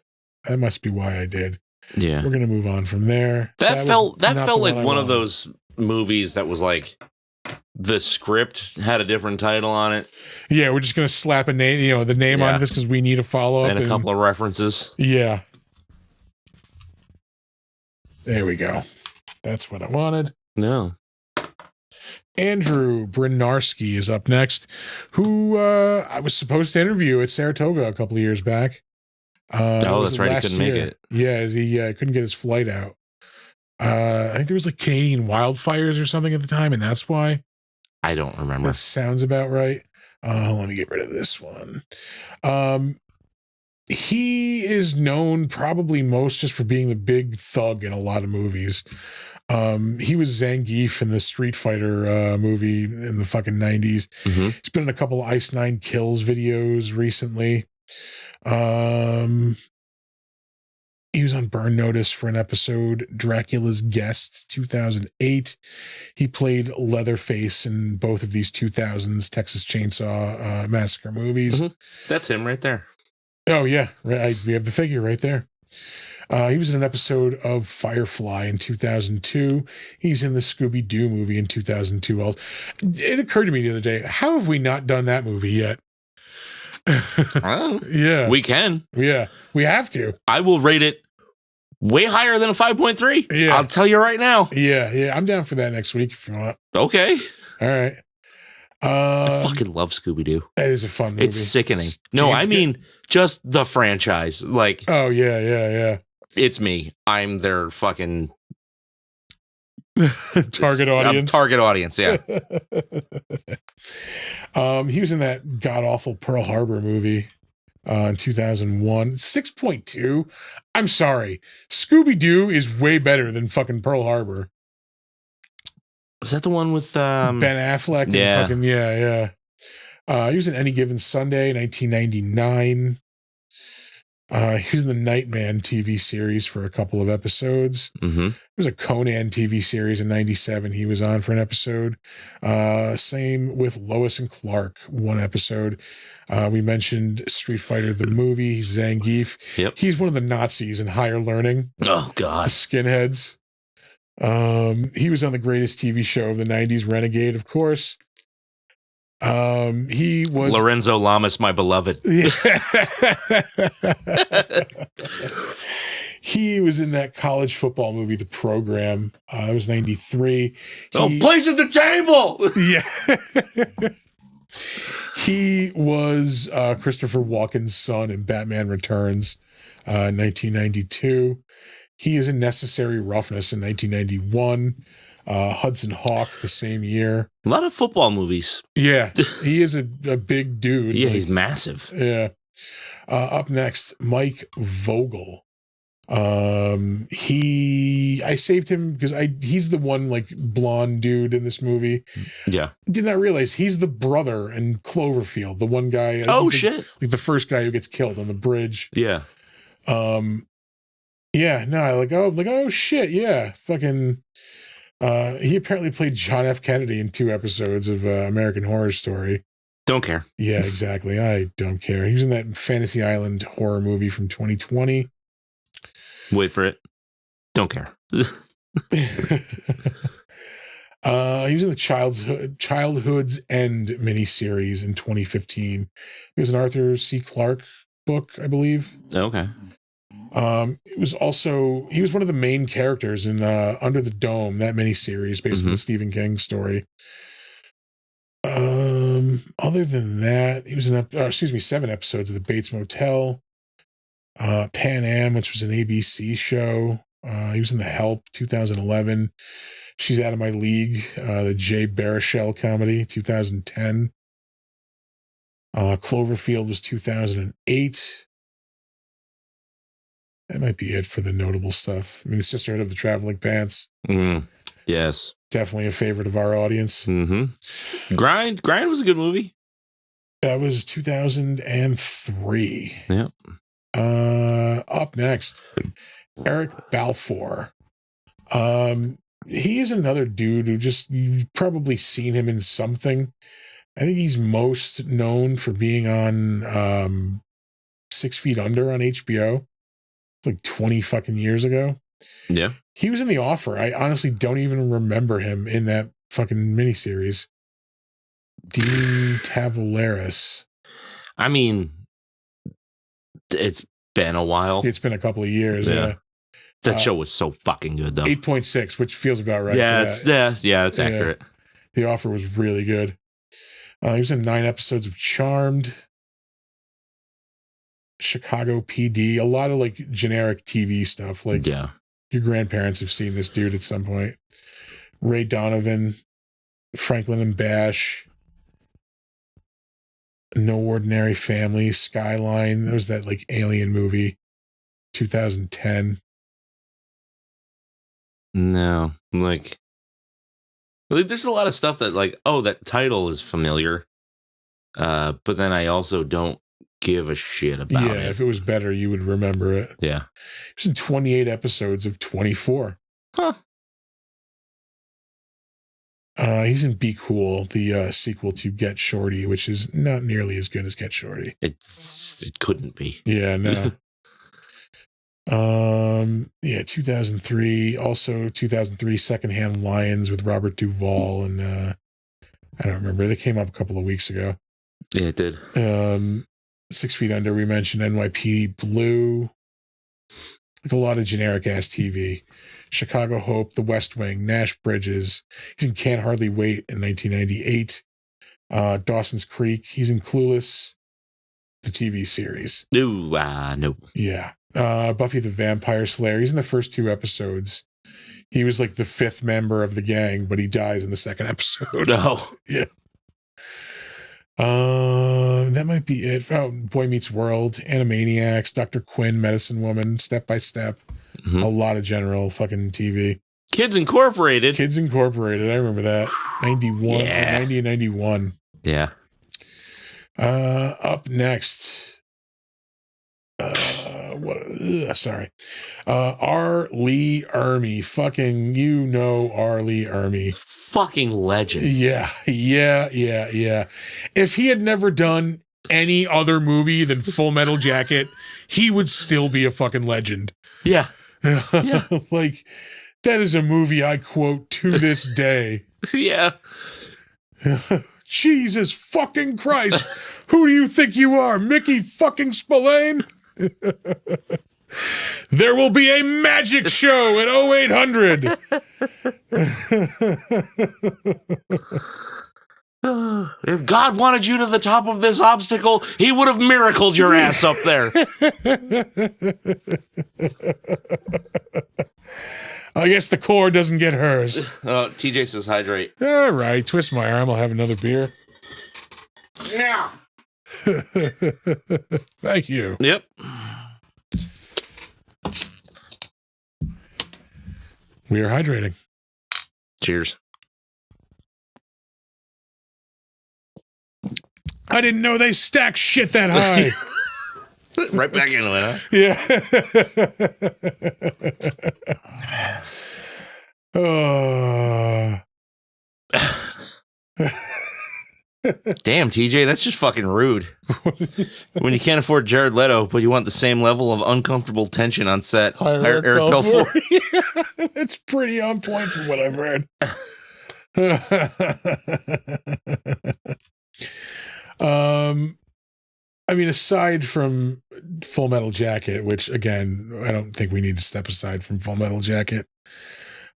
That must be why I did. Yeah. We're going to move on from there. That felt like one of those movies that was like the script had a different title on it. Yeah, we're just going to slap a name, the name on this because we need a follow-up. And a couple of references. Yeah. There we go. That's what I wanted. No. Andrew Bryniarski is up next, who I was supposed to interview at Saratoga a couple of years back. That's right. He couldn't make it. Yeah, he couldn't get his flight out. I think there was like Canadian wildfires or something at the time, and that's why. I don't remember. That sounds about right. Let me get rid of this one. He is known probably most just for being the big thug in a lot of movies. He was Zangief in the Street Fighter movie in the fucking 90s. Mm-hmm. He's been in a couple of Ice Nine Kills videos recently. He was on Burn Notice for an episode, Dracula's Guest, 2008. He played Leatherface in both of these 2000s Texas Chainsaw Massacre movies. Mm-hmm. That's him right there. Oh, yeah. We have the figure right there. He was in an episode of Firefly in 2002. He's in the Scooby-Doo movie in 2002. It occurred to me the other day, how have we not done that movie yet? Well, yeah. We can. Yeah. We have to. I will rate it way higher than a 5.3. Yeah. I'll tell you right now. Yeah. Yeah. I'm down for that next week if you want. Okay. All right. I fucking love Scooby-Doo. That is a fun movie. It's sickening. No, I mean just the franchise. Like, oh, yeah. It's me. I'm their fucking target audience. Target audience, yeah. He was in that god-awful Pearl Harbor movie in 2001. 6.2. I'm sorry. Scooby-Doo is way better than fucking Pearl Harbor. Was that the one with Ben Affleck? Yeah. And fucking, yeah. He was in Any Given Sunday, 1999. He was in the Nightman TV series for a couple of episodes. Mm-hmm. There was a Conan TV series in 97 he was on for an episode. Same with Lois and Clark, one episode. We mentioned Street Fighter, the movie, Zangief. Yep. He's one of the Nazis in Higher Learning. Oh, God. The skinheads. He was on the greatest TV show of the 90s, Renegade, of course. He was Lorenzo Lamas, my beloved. Yeah. He was in that college football movie, The Program. It was 93. Place at the table. Yeah. He was Christopher Walken's son in Batman Returns, 1992. He is in Necessary Roughness in 1991. Hudson Hawk the same year. A lot of football movies. Yeah, he is a big dude. Yeah, he's massive. Yeah. Up next, Mike Vogel. I saved him because he's the one like blonde dude in this movie. Yeah. Did not realize he's the brother in Cloverfield, the one guy. Oh shit! Like the first guy who gets killed on the bridge. Yeah. Yeah. No. Oh shit. Yeah. Fucking. He apparently played John F. Kennedy in 2 episodes of American Horror Story. Don't care. Yeah, exactly. I don't care. He was in that Fantasy Island horror movie from 2020. Wait for it. Don't care. He was in the Childhood's End miniseries in 2015. He was an Arthur C. Clarke book, I believe. Okay. He was one of the main characters in Under the Dome, that miniseries based on the Stephen King story. Other than that, he was in 7 episodes of The Bates Motel, Pan Am, which was an ABC show. He was in The Help, 2011. She's Out of My League, the Jay Baruchel comedy, 2010. Cloverfield was 2008. That might be it for the notable stuff. I mean, The Sisterhood of the Traveling Pants. Yes. Definitely a favorite of our audience. Mm-hmm. Grind was a good movie. That was 2003. Yeah. Up next, Eric Balfour. He is another dude who you've probably seen him in something. I think he's most known for being on 6 Feet Under on HBO. Like 20 fucking years ago. Yeah. He was in The Offer. I honestly don't even remember him in that fucking miniseries. Dean Tavoularis. I mean, it's been a while. It's been a couple of years. Yeah. That show was so fucking good, though. 8.6, which feels about right. Yeah, it's accurate. The Offer was really good. He was in 9 episodes of Charmed. Chicago PD, a lot of like generic TV stuff. Like your grandparents have seen this dude at some point. Ray Donovan, Franklin and Bash, No Ordinary Family, Skyline. That was that like alien movie, 2010. No, like there's a lot of stuff that like, oh, that title is familiar. But then I also don't give a shit about it. Yeah, if it was better, you would remember it. Yeah. It was in 28 episodes of 24. Huh. He's in Be Cool, the sequel to Get Shorty, which is not nearly as good as Get Shorty. It couldn't be. Yeah, no. 2003. Also 2003, Secondhand Lions with Robert Duvall and I don't remember. They came up a couple of weeks ago. Yeah, it did. 6 Feet Under, we mentioned NYPD Blue. Like a lot of generic ass TV. Chicago Hope, The West Wing, Nash Bridges. He's in Can't Hardly Wait in 1998. Dawson's Creek. He's in Clueless, the TV series. Ooh, no. Yeah. Buffy the Vampire Slayer. He's in the first 2 episodes. He was like the 5th member of the gang, but he dies in the 2nd episode. No. Yeah. That might be it. Oh, Boy Meets World, Animaniacs, Dr. Quinn, Medicine Woman, Step by Step. Mm-hmm. A lot of general fucking TV. Kids Incorporated. Kids Incorporated. I remember that. 91, Yeah. 90 and 91. Yeah. Up next. Sorry. R. Lee Ermey. Fucking, you know R. Lee Ermey. Fucking legend. Yeah. If he had never done any other movie than Full Metal Jacket, he would still be a fucking legend. Yeah. Yeah. Like, that is a movie I quote to this day. Yeah. Jesus fucking Christ. Who do you think you are? Mickey fucking Spillane? There will be a magic show at 0800. If God wanted you to the top of this obstacle, he would have miracled your ass up there. I guess the core doesn't get hers. TJ says hydrate. All right, twist my arm. I'll have another beer. Yeah. Thank you. Yep. We are hydrating. Cheers. I didn't know they stack shit that high. Right back into it, huh? Damn, TJ, that's just fucking rude. When you can't afford Jared Leto, but you want the same level of uncomfortable tension on set, hire Eric Balfour. Yeah, it's pretty on point from what I've heard. I mean, aside from Full Metal Jacket, which again, I don't think we need to step aside from Full Metal Jacket.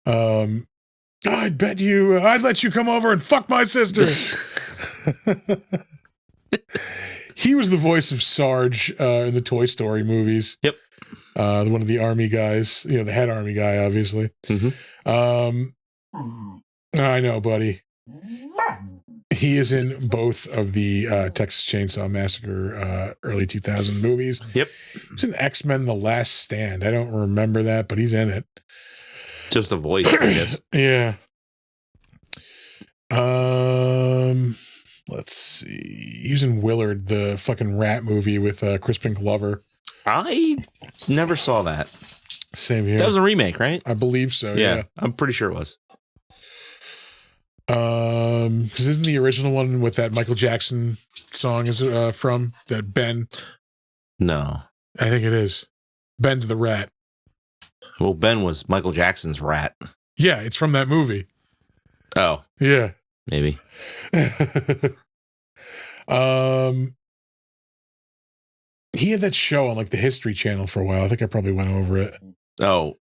I'd bet you, I'd let you come over and fuck my sister. He was the voice of Sarge in the Toy Story movies. Yep. One of the army guys, the head army guy, obviously. Mm-hmm. I know, buddy. He is in both of the Texas Chainsaw Massacre early 2000 movies. Yep. He's in X-Men The Last Stand. I don't remember that, but he's in it. Just a voice, I guess. Yeah. Let's see. He was in Willard, the fucking rat movie with Crispin Glover. I never saw that. Same here. That was a remake, right? I believe so. Yeah, Yeah. I'm pretty sure it was. Because isn't the original one with that Michael Jackson song is from that Ben? No. I think it is. Ben's the rat. Well, Ben was Michael Jackson's rat. Yeah, it's from that movie. Oh, Yeah. maybe. He had that show on like the History Channel for a while. I think I probably went over it. Oh,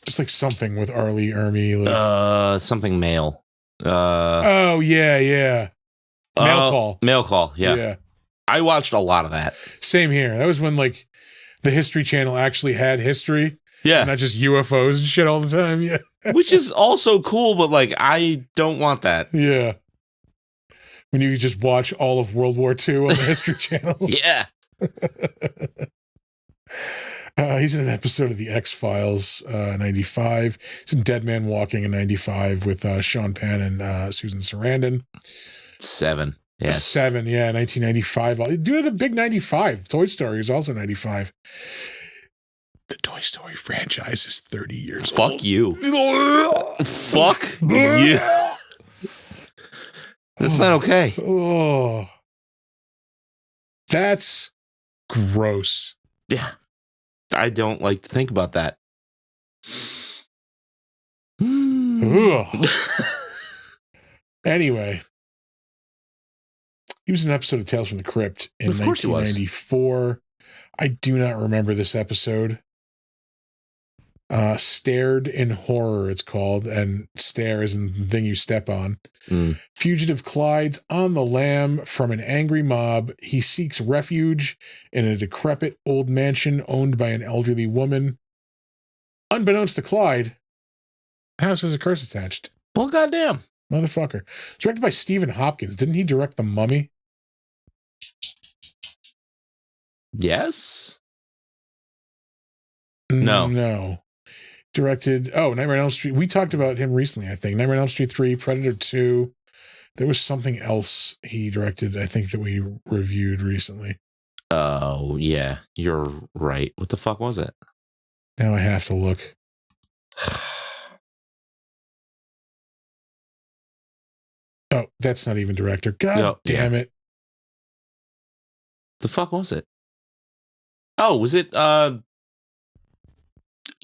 It's like something with Arlie Ermey. Like, something male. oh yeah. Mail Call. Mail Call. Yeah. I watched a lot of that. Same here. That was when like the History Channel actually had history. Yeah. Not just UFOs and shit all the time. Yeah. Which is also cool, but like, I don't want that. Yeah. When you just watch all of World War II on the History Channel. Yeah. He's in an episode of The X-Files, 95. He's in Dead Man Walking in 95 with Sean Penn and Susan Sarandon. 7. Yeah. 7, yeah, 1995. Dude, a big 95. Toy Story is also 95. The Toy Story franchise is 30 years old. Fuck you. Fuck you. That's not okay. Oh. That's gross. Yeah. I don't like to think about that. Ugh. Anyway, he was in an episode of Tales from the Crypt in 1994. I do not remember this episode. Stared in Horror, it's called, and stare is the thing you step on. Fugitive Clyde's on the lam from an angry mob. He seeks refuge in a decrepit old mansion owned by an elderly woman. Unbeknownst to Clyde, the house has a curse attached. Well, goddamn. Motherfucker. It's directed by Stephen Hopkins. Didn't he direct The Mummy? Yes? No. No. Directed, Nightmare on Elm Street. We talked about him recently, I think. Nightmare on Elm Street 3, Predator 2. There was something else he directed, I think, that we reviewed recently. Oh, yeah. You're right. What the fuck was it? Now I have to look. Oh, that's not even director. God damn it. The fuck was it? Oh, was it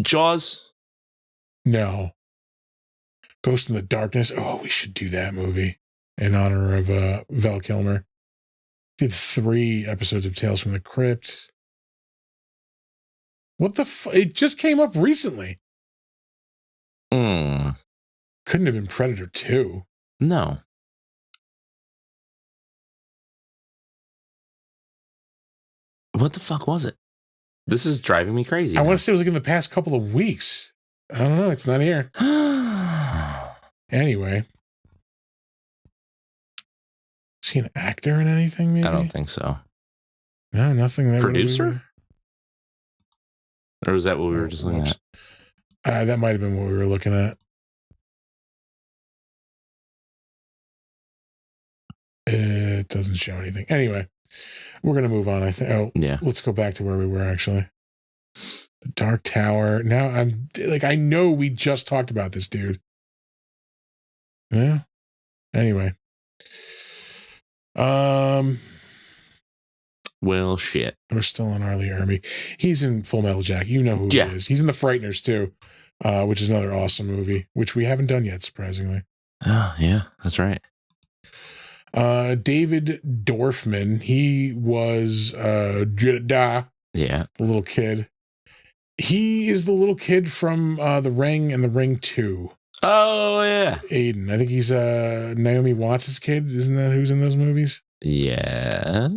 Jaws? No. Ghost in the Darkness. Oh, we should do that movie in honor of Val Kilmer. Did 3 episodes of Tales from the Crypt. What the it just came up recently. Couldn't have been Predator 2. No. What the fuck was it? This is driving me crazy. I want to say it was like in the past couple of weeks. I don't know. It's not here. Anyway. Is he an actor in anything, maybe? I don't think so. No, nothing. That Producer? Or was that what we were just looking at? That might have been what we were looking at. It doesn't show anything. Anyway, we're going to move on, I think. Oh, yeah. Let's go back to where we were, actually. The Dark Tower. Now, I know we just talked about this dude. Yeah. Anyway. Well, shit. We're still on Arlie Ermy. He's in Full Metal Jacket. You know who he is. He's in The Frighteners, too, which is another awesome movie, which we haven't done yet, surprisingly. Oh, yeah. That's right. David Dorfman. He was Jeddah. Yeah. The little kid. He is the little kid from The Ring and The Ring 2. Oh, yeah. Aiden. I think he's Naomi Watts' kid. Isn't that who's in those movies? Yeah.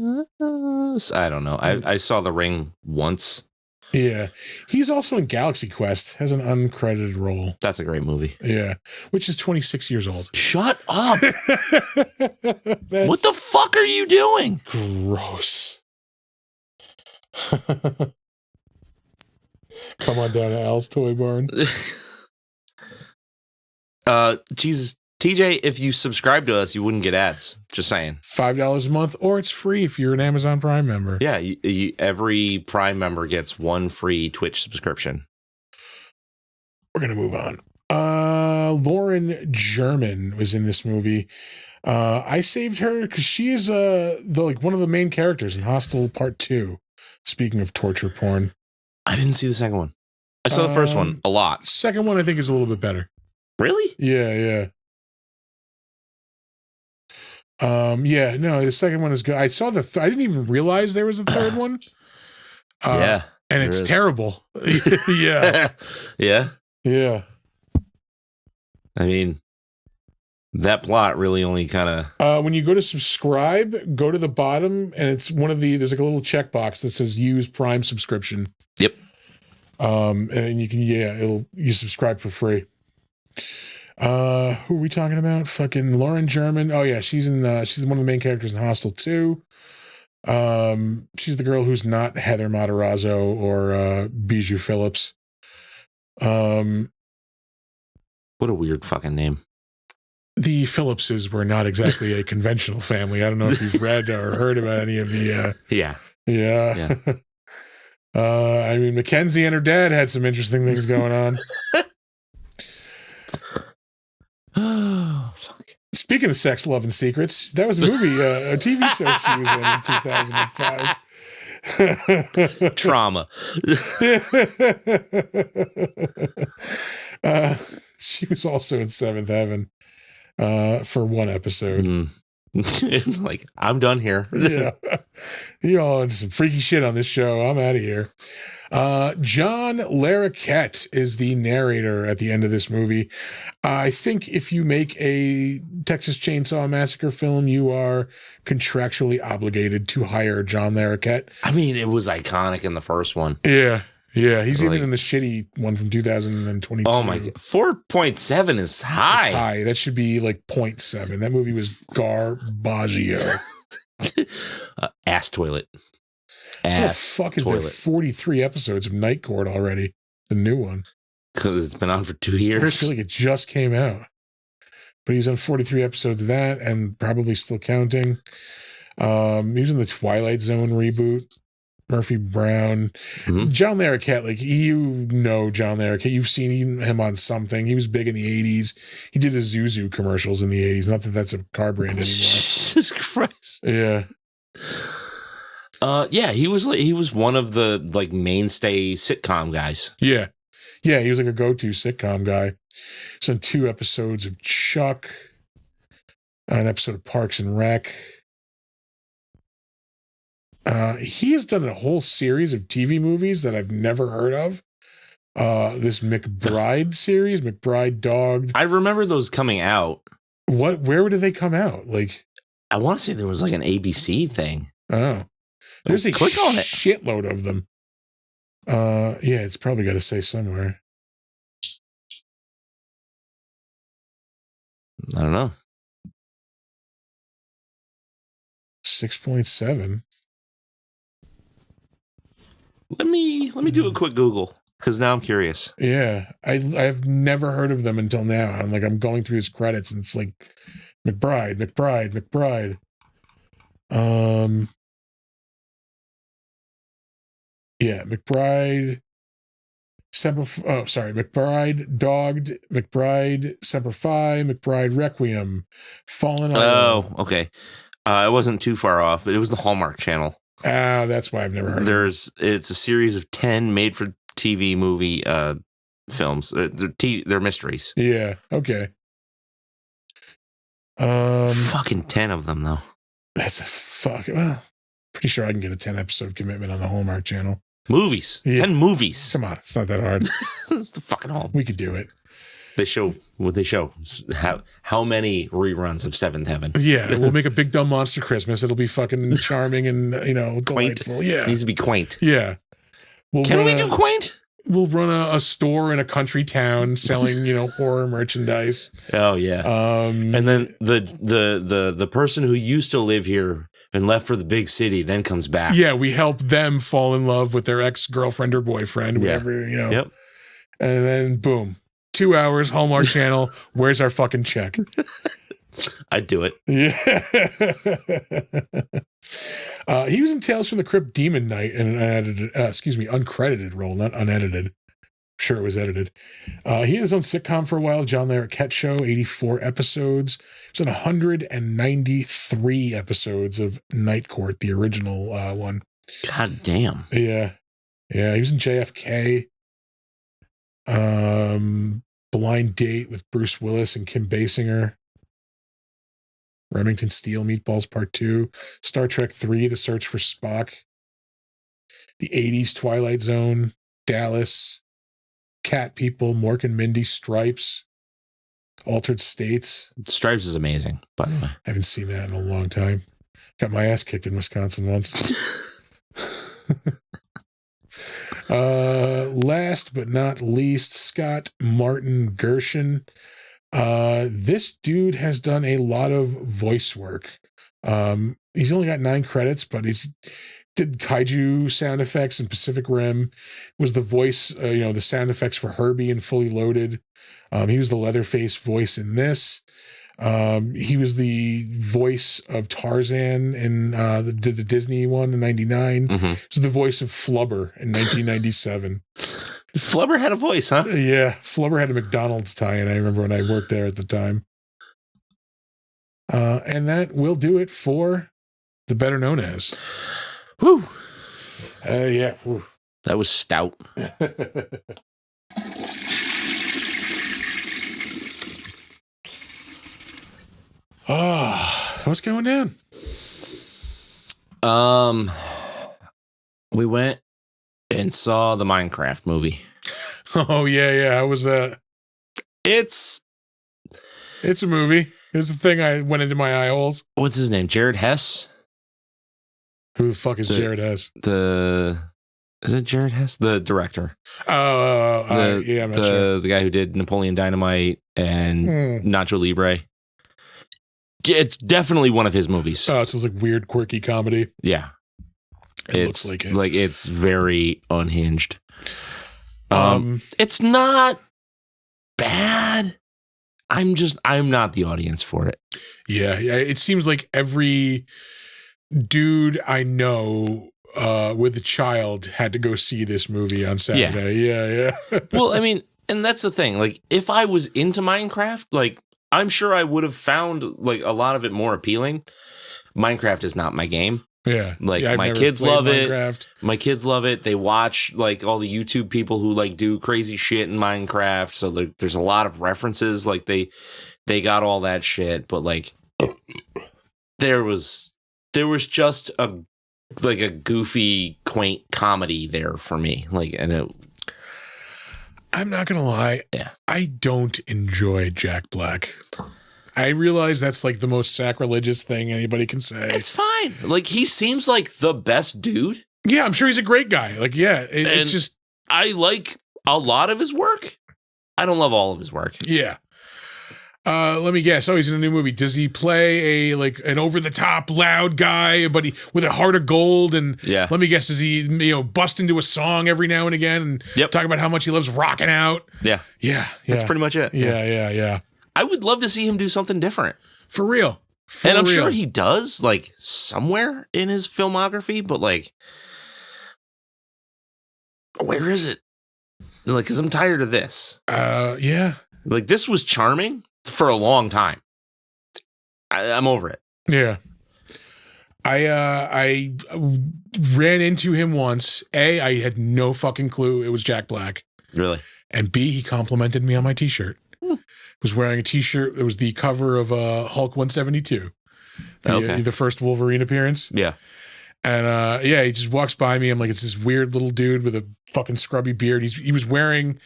I don't know. I saw The Ring once. Yeah. He's also in Galaxy Quest. Has an uncredited role. That's a great movie. Yeah. Which is 26 years old. Shut up. What the fuck are you doing? Gross. Come on down to Al's Toy Barn. Jesus. TJ, if you subscribe to us, you wouldn't get ads. Just saying. $5 a month, or it's free if you're an Amazon Prime member. Yeah, every Prime member gets 1 free Twitch subscription. We're going to move on. Lauren German was in this movie. I saved her because she is one of the main characters in Hostel Part 2. Speaking of torture porn. I didn't see the second one. I saw the first one a lot. Second one, I think, is a little bit better. Really? Yeah. The second one is good. I saw I didn't even realize there was a third one. And it's terrible. Yeah. Yeah. I mean, that plot really only kind of... when you go to subscribe, go to the bottom, and it's there's like a little checkbox that says use Prime subscription. Yep. And you can, you subscribe for free. Who are we talking about? Fucking Lauren German. Oh yeah, she's one of the main characters in Hostel 2. She's the girl who's not Heather Matarazzo or Bijou Phillips. What a weird fucking name. The Phillipses were not exactly a conventional family. I don't know if you've read or heard about any of the Yeah. I mean, Mackenzie and her dad had some interesting things going on. Oh, fuck. Speaking of sex, love, and secrets, that was a movie, a TV show she was in 2005. Trauma. She was also in Seventh Heaven for one episode. Like, I'm done here. Yeah. You all into some freaky shit on this show. I'm out of here. John Larroquette is the narrator at the end of this movie. I think if you make a Texas Chainsaw Massacre film, you are contractually obligated to hire John Larroquette. I mean, it was iconic in the first one. Yeah. He's even in the shitty one from 2022. Oh my God. 4.7 is high. It's high. That should be like 0.7. That movie was garbaggio. Ass toilet. How the fuck is there 43 episodes of Night Court already? The new one. Because it's been on for 2 I years. feel like it just came out. But he's on 43 episodes of that and probably still counting. He was in the Twilight Zone reboot. Murphy Brown. Mm-hmm. John Larroquette, like, John Larroquette. You've seen him on something. He was big in the 80s. He did the Zuzu commercials in the 80s. Not that that's a car brand anymore. Jesus Christ. Yeah. He was one of the like mainstay sitcom guys. Yeah. He was like a go-to sitcom guy. He's on 2 episodes of Chuck, an episode of Parks and Rec. He has done a whole series of TV movies that I've never heard of. This McBride series, McBride Dogged. I remember those coming out. Where did they come out? Like, I want to say there was like an ABC thing. Oh, there's a click on it. shitload of them. It's probably got to say somewhere. I don't know. 6.7. Let me do a quick Google because now I'm curious. Yeah, I've never heard of them until now. I'm going through his credits and it's like McBride. McBride. McBride Dogged, McBride Semper Fi, McBride Requiem, Fallen Idol. Oh, okay. I wasn't too far off, but it was the Hallmark Channel. That's why I've never heard of it. It's a series of 10 made-for-TV movie films. They're mysteries. Yeah, okay. Fucking 10 of them, though. That's a pretty sure I can get a 10-episode commitment on the Hallmark Channel. Movies. Yeah. 10 movies. Come on, it's not that hard. It's the fucking home. We could do it. They show how many reruns of Seventh Heaven. Yeah, we'll make a Big Dumb Monster Christmas. It'll be fucking charming and delightful. Quaint. Yeah, It needs to be quaint. Yeah. Can we do quaint? We'll run a store in a country town selling horror merchandise. Oh yeah. And then the person who used to live here and left for the big city then comes back. Yeah, we help them fall in love with their ex-girlfriend or boyfriend, whatever, Yep. And then boom, 2 hours, Hallmark Channel. Where's our fucking check? I'd do it. Yeah. He was in Tales from the Crypt Demon Knight in an uncredited role, not unedited. I'm sure it was edited. He had his own sitcom for a while, John Larroquette Show, 84 episodes. He was in 193 episodes of Night Court, the original one. God damn. Yeah. He was in JFK. Blind Date with Bruce Willis and Kim Basinger. Remington Steele Meatballs Part 2. Star Trek 3, The Search for Spock. The 80s Twilight Zone. Dallas. Cat People. Mork and Mindy. Stripes. Altered States. Stripes is amazing, by the way. I haven't seen that in a long time. Got my ass kicked in Wisconsin once. Last but not least, Scott Martin Gershon. This dude has done a lot of voice work. He's only got 9 credits, but he's did kaiju sound effects in Pacific Rim, was the voice, the sound effects for Herbie and Fully Loaded. He was the Leatherface voice in this. He was the voice of Tarzan in the Disney one in 99. Mm-hmm. He was the voice of Flubber in 1997. Flubber had a voice, huh? Yeah, Flubber had a McDonald's tie-in. I remember when I worked there at the time. And that will do it for the Better Known As. Whew. Yeah. Whew. That was stout. What's going down? We went and saw the Minecraft movie. Oh yeah. How was that? It's a movie. It's the thing I went into my eye holes. What's his name? Jared Hess? Who the fuck is Jared Hess? Is it Jared Hess? The director. Yeah, I'm not sure. The guy who did Napoleon Dynamite and Nacho Libre. It's definitely one of his movies. Oh, it's like weird, quirky comedy. Yeah. It looks like it. Like it's very unhinged. It's not bad. I'm not the audience for it. Yeah. It seems like every dude I know with a child had to go see this movie on Saturday. Yeah. Well, I mean, and that's the thing. Like, if I was into Minecraft, like, I'm sure I would have found like a lot of it more appealing. Minecraft is not my game. Yeah. Like my kids love it. My kids love it. They watch like all the YouTube people who like do crazy shit in Minecraft. So there's a lot of references. Like they got all that shit. But like there was just a goofy, quaint comedy there for me. Like, and I'm not gonna lie. Yeah. I don't enjoy Jack Black. I realize that's like the most sacrilegious thing anybody can say. It's fine. Like, he seems like the best dude. Yeah, I'm sure he's a great guy. Like, yeah, it's just I like a lot of his work. I don't love all of his work. Yeah. Let me guess. Oh, he's in a new movie. Does he play an over the top loud guy, but with a heart of gold? And yeah. Let me guess. Does he bust into a song every now and again and talk about how much he loves rocking out? Yeah. That's pretty much it. Yeah. I would love to see him do something different. For real. And I'm sure he does, like, somewhere in his filmography, but like, where is it? Like, because I'm tired of this. Yeah. Like, this was charming for a long time. I'm over it. Yeah. I ran into him once. A, I had no fucking clue it was Jack Black. Really? And B, he complimented me on my t-shirt. Was wearing a t-shirt. It was the cover of Hulk 172. The first Wolverine appearance. Yeah. And he just walks by me. I'm like, it's this weird little dude with a fucking scrubby beard. He was wearing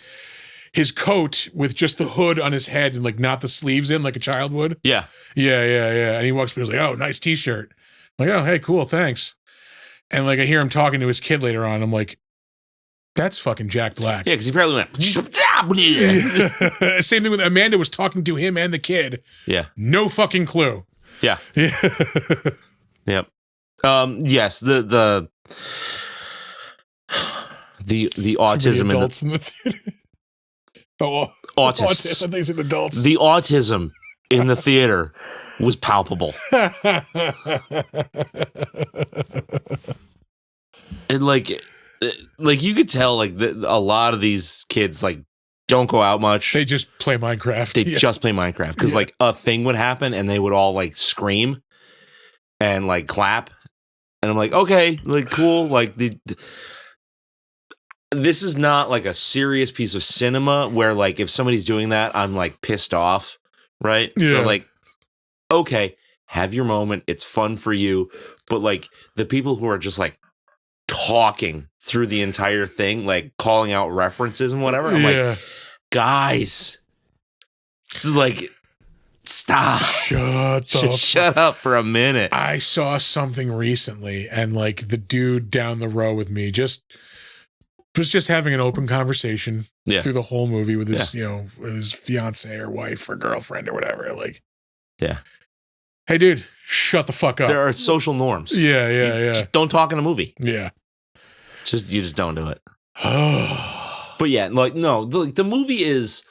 his coat with just the hood on his head and like not the sleeves in like a child would. Yeah. Yeah. And he walks by and he's like, oh, nice t-shirt. I'm like, oh, hey, cool, thanks. And like I hear him talking to his kid later on. I'm like, that's fucking Jack Black. Yeah, because he probably went. Same thing with Amanda was talking to him and the kid. Yeah. No fucking clue. Yeah. Yep. Yes. The autism adults in the theater. Oh, autists. I think it's adults. The autism in the theater was palpable. And like you could tell, like a lot of these kids like don't go out much. They just play Minecraft. They just play Minecraft because like a thing would happen and they would all like scream and like clap, and I'm like, okay, like cool, like this is not like a serious piece of cinema where like if somebody's doing that, I'm like pissed off, right? Yeah. So like, okay, have your moment. It's fun for you, but like the people who are just like talking through the entire thing, like calling out references and whatever. I'm like, guys, this is like, stop. Shut up for a minute. I saw something recently and like the dude down the row with me just was just having an open conversation through the whole movie with his, his fiance or wife or girlfriend or whatever. Like, hey, dude, shut the fuck up. There are social norms. Yeah. Just don't talk in a movie. Yeah. You just don't do it. But yeah, like, no, the movie is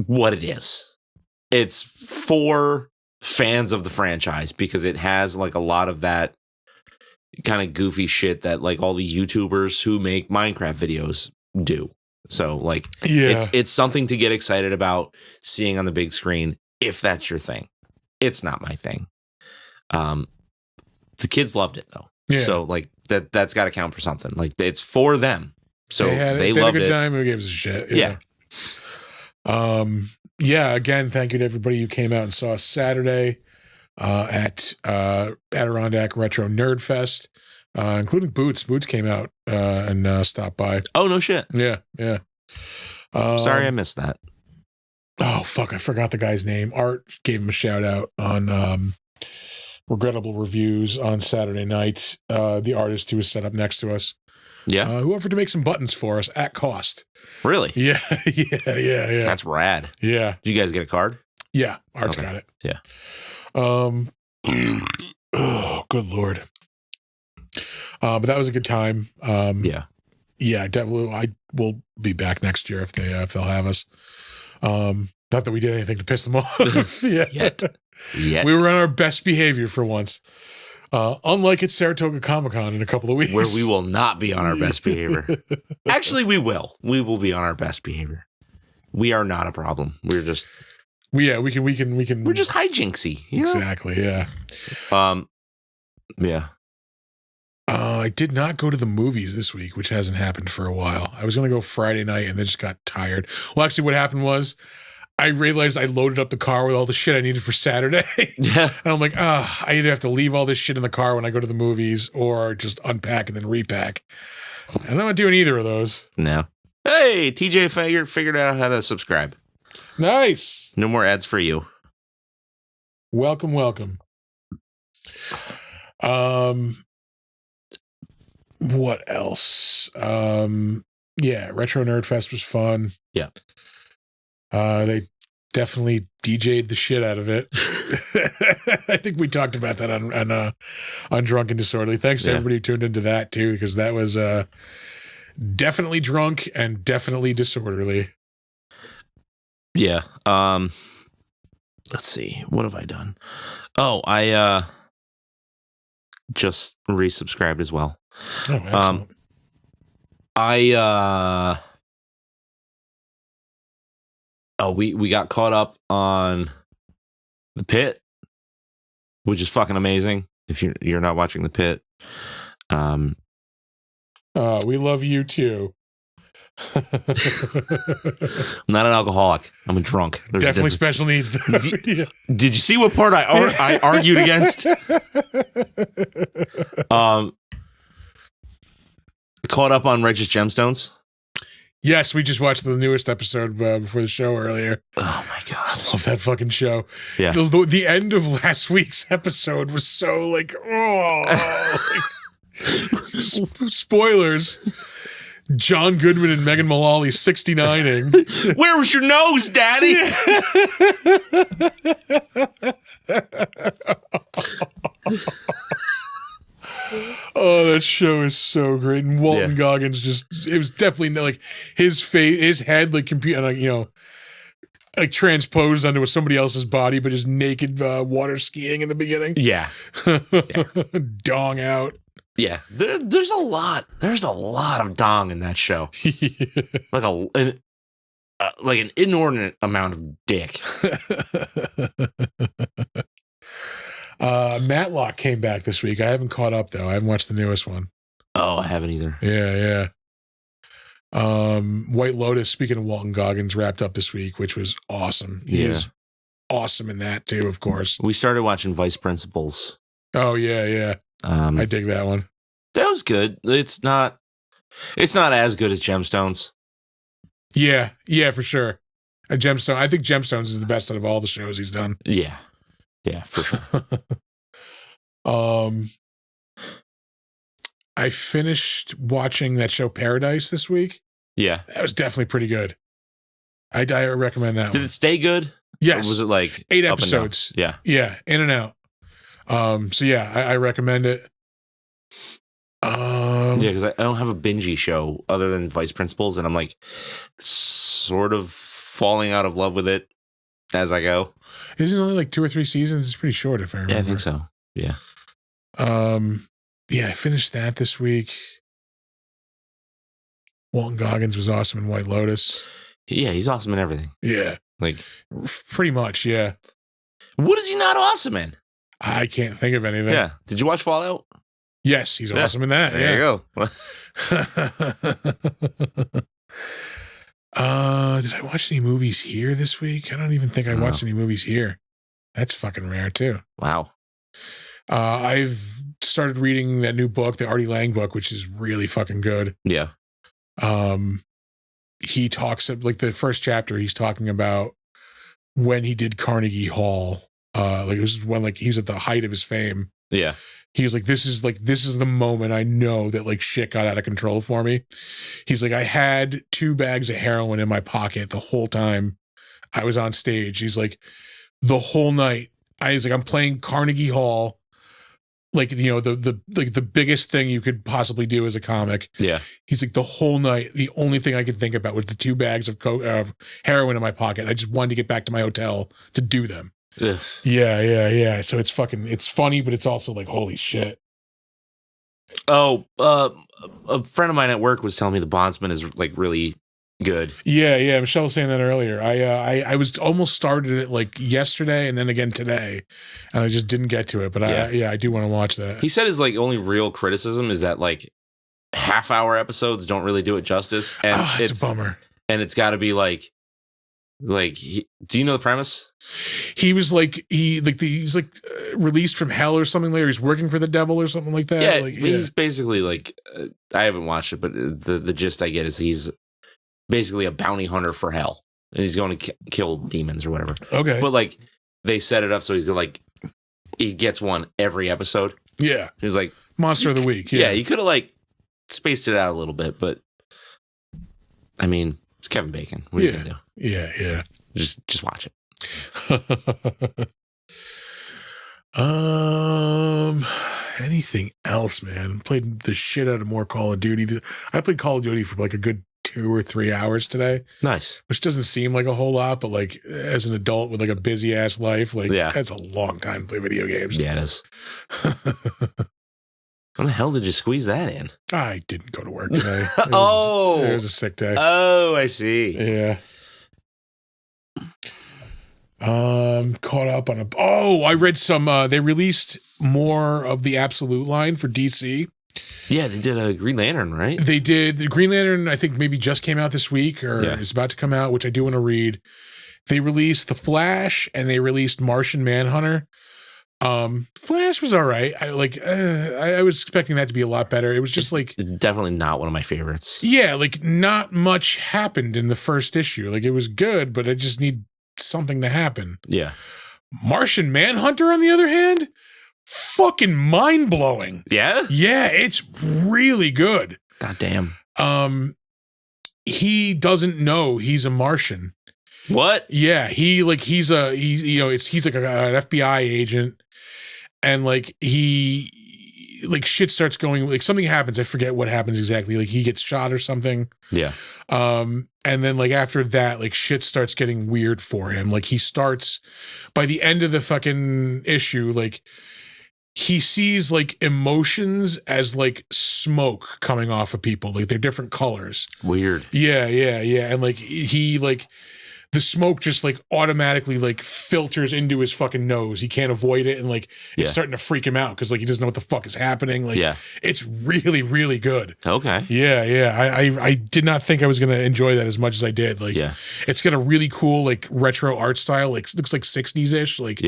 what it is. It's for fans of the franchise because it has like a lot of that kind of goofy shit that like all the YouTubers who make Minecraft videos do. So like, it's something to get excited about seeing on the big screen if that's your thing. It's not my thing. The kids loved it though. Yeah. So like that's got to count for something. Like it's for them. So they loved it. Had a good time. Who gives a shit? Yeah. Again, thank you to everybody who came out and saw us Saturday at Adirondack Retro Nerd Fest, including Boots. Boots came out and stopped by. Oh, no shit. Yeah. Sorry, I missed that. Oh, fuck. I forgot the guy's name. Art gave him a shout out on Regrettable Reviews on Saturday night. The artist who was set up next to us. Yeah. Who offered to make some buttons for us at cost. Really? Yeah. That's rad. Yeah. Did you guys get a card? Yeah. Art's got it. Yeah. Oh, good Lord. But that was a good time. Yeah, definitely. I will be back next year if they'll have us. Not that we did anything to piss them off yet. We were on our best behavior for once. Unlike at Saratoga Comic-Con in a couple of weeks. Where we will not be on our best behavior. Actually, we will. We will be on our best behavior. We are not a problem. We're just... we can. We're just hijinksy. Exactly, yeah. Yeah. I did not go to the movies this week, which hasn't happened for a while. I was going to go Friday night and then just got tired. Well, actually, what happened was I realized I loaded up the car with all the shit I needed for Saturday. Yeah. And I'm like, I either have to leave all this shit in the car when I go to the movies or just unpack and then repack. And I'm not doing either of those. No. Hey, TJ figured out how to subscribe. Nice. No more ads for you. Welcome. What else? Retro Nerd Fest was fun. Yeah. They definitely DJ'd the shit out of it. I think we talked about that on Drunk and Disorderly. Thanks to everybody who tuned into that too, because that was definitely drunk and definitely disorderly. Yeah. Let's see. What have I done? Oh, I just resubscribed as well. Oh, excellent. We got caught up on The Pit, which is fucking amazing. If you're not watching The Pit, we love you too. I'm not an alcoholic. I'm a drunk. There's definitely special needs. Did you see what part I argued against? Caught up on Righteous Gemstones. Yes, we just watched the newest episode before the show earlier. Oh my god, I love that fucking show. Yeah, the end of last week's episode was so like, spoilers. John Goodman and Megan Mullally 69ing. Where was your nose, Daddy? Oh, that show is so great. And Walton Goggins it was definitely like his face, his head, like like transposed onto somebody else's body, but just naked water skiing in the beginning. Yeah. Dong out. Yeah. There's a lot of dong in that show. Like an inordinate amount of dick. Matlock came back this week. I haven't caught up though. I haven't watched the newest one. Oh, I haven't either. Yeah. White Lotus, speaking of Walton Goggins, wrapped up this week, which was awesome. He is awesome in that too, of course. We started watching Vice Principals. Oh yeah. I dig that one. That was good. It's not as good as Gemstones. Yeah, for sure. I think Gemstones is the best out of all the shows he's done. Yeah, for sure. I finished watching that show Paradise this week. Yeah. That was definitely pretty good. I recommend that Did one. it stay good? Yes. Or was it like 8 up and down? episodes? Yeah. Yeah, in and out. So yeah, I recommend it. Yeah, because I don't have a bingey show other than Vice Principals, and I'm like sort of falling out of love with it as I go. Isn't it only like 2 or 3 seasons? It's pretty short, if I remember. Yeah, I think so. Yeah. Yeah, I finished that this week. Walton Goggins was awesome in White Lotus. Yeah, he's awesome in everything. Yeah, Like, pretty much. Yeah, what is he not awesome in? I can't think of anything. Yeah. Did you watch Fallout? Yes, he's awesome in that. There you go. Did I watch any movies here this week? I don't even think I watched any movies here. That's fucking rare too. Wow. I've started reading that new book, the Artie Lang book, which is really fucking good. Yeah. He talks like the first chapter, he's talking about when he did Carnegie Hall. Like it was when like he was at the height of his fame. Yeah. He was like, this is the moment I know that like shit got out of control for me. He's like, I had 2 bags of heroin in my pocket the whole time I was on stage. He's like, the whole night. I'm playing Carnegie Hall. Like, you know, the biggest thing you could possibly do as a comic. Yeah. He's like, the whole night, the only thing I could think about was the 2 bags of heroin in my pocket. I just wanted to get back to my hotel to do them. Ugh. Yeah. So it's funny, but it's also like, holy shit. Oh, a friend of mine at work was telling me The Bondsman is like really good. Yeah. Michelle was saying that earlier. I was almost started it like yesterday and then again today, and I just didn't get to it. But I do want to watch that. He said his like only real criticism is that like half-hour episodes don't really do it justice, and it's a bummer. And it's got to be like do you know the premise? He was like he's released from hell or something later. He's working for the devil or something like that. Yeah, he's basically like I haven't watched it, but the gist I get is he's basically a bounty hunter for hell, and he's going to kill demons or whatever. Okay, but like they set it up so he's like he gets one every episode. Yeah, he's like monster of the week. Yeah, you could have like spaced it out a little bit, but I mean it's Kevin Bacon. What are you gonna do? Yeah. Just watch it. Anything else, man? Played the shit out of more Call of Duty. I played Call of Duty for like a good 2 or 3 hours today. Nice. Which doesn't seem like a whole lot, but like as an adult with like a busy ass life, like that's a long time to play video games. Yeah, it is. When the hell did you squeeze that in? I didn't go to work today. It was a sick day. Oh, I see. Yeah. Caught up on I read some, they released more of the Absolute line for DC. Yeah, they did a Green Lantern, right? They did. The Green Lantern, I think maybe just came out this week or is about to come out, which I do want to read. They released The Flash and they released Martian Manhunter. Flash was all right. I was expecting that to be a lot better. It was just it's definitely not one of my favorites. Yeah, like not much happened in the first issue. Like it was good, but I just need something to happen. Yeah. Martian Manhunter, on the other hand, fucking mind blowing. Yeah? Yeah, it's really good. God damn. He doesn't know he's a Martian. What? Yeah, he's like an FBI agent, and like shit starts going, like something happens. I forget what happens exactly. Like he gets shot or something. Yeah. And then like after that, like shit starts getting weird for him. Like he starts by the end of the fucking issue, like he sees like emotions as like smoke coming off of people. Like they're different colors. Weird. Yeah. And like he like the smoke just like automatically like filters into his fucking nose. He can't avoid it. And like it's starting to freak him out because like he doesn't know what the fuck is happening. Like it's really, really good. Okay. Yeah. I did not think I was going to enjoy that as much as I did. Like it's got a really cool like retro art style. Like looks like 60s ish. Like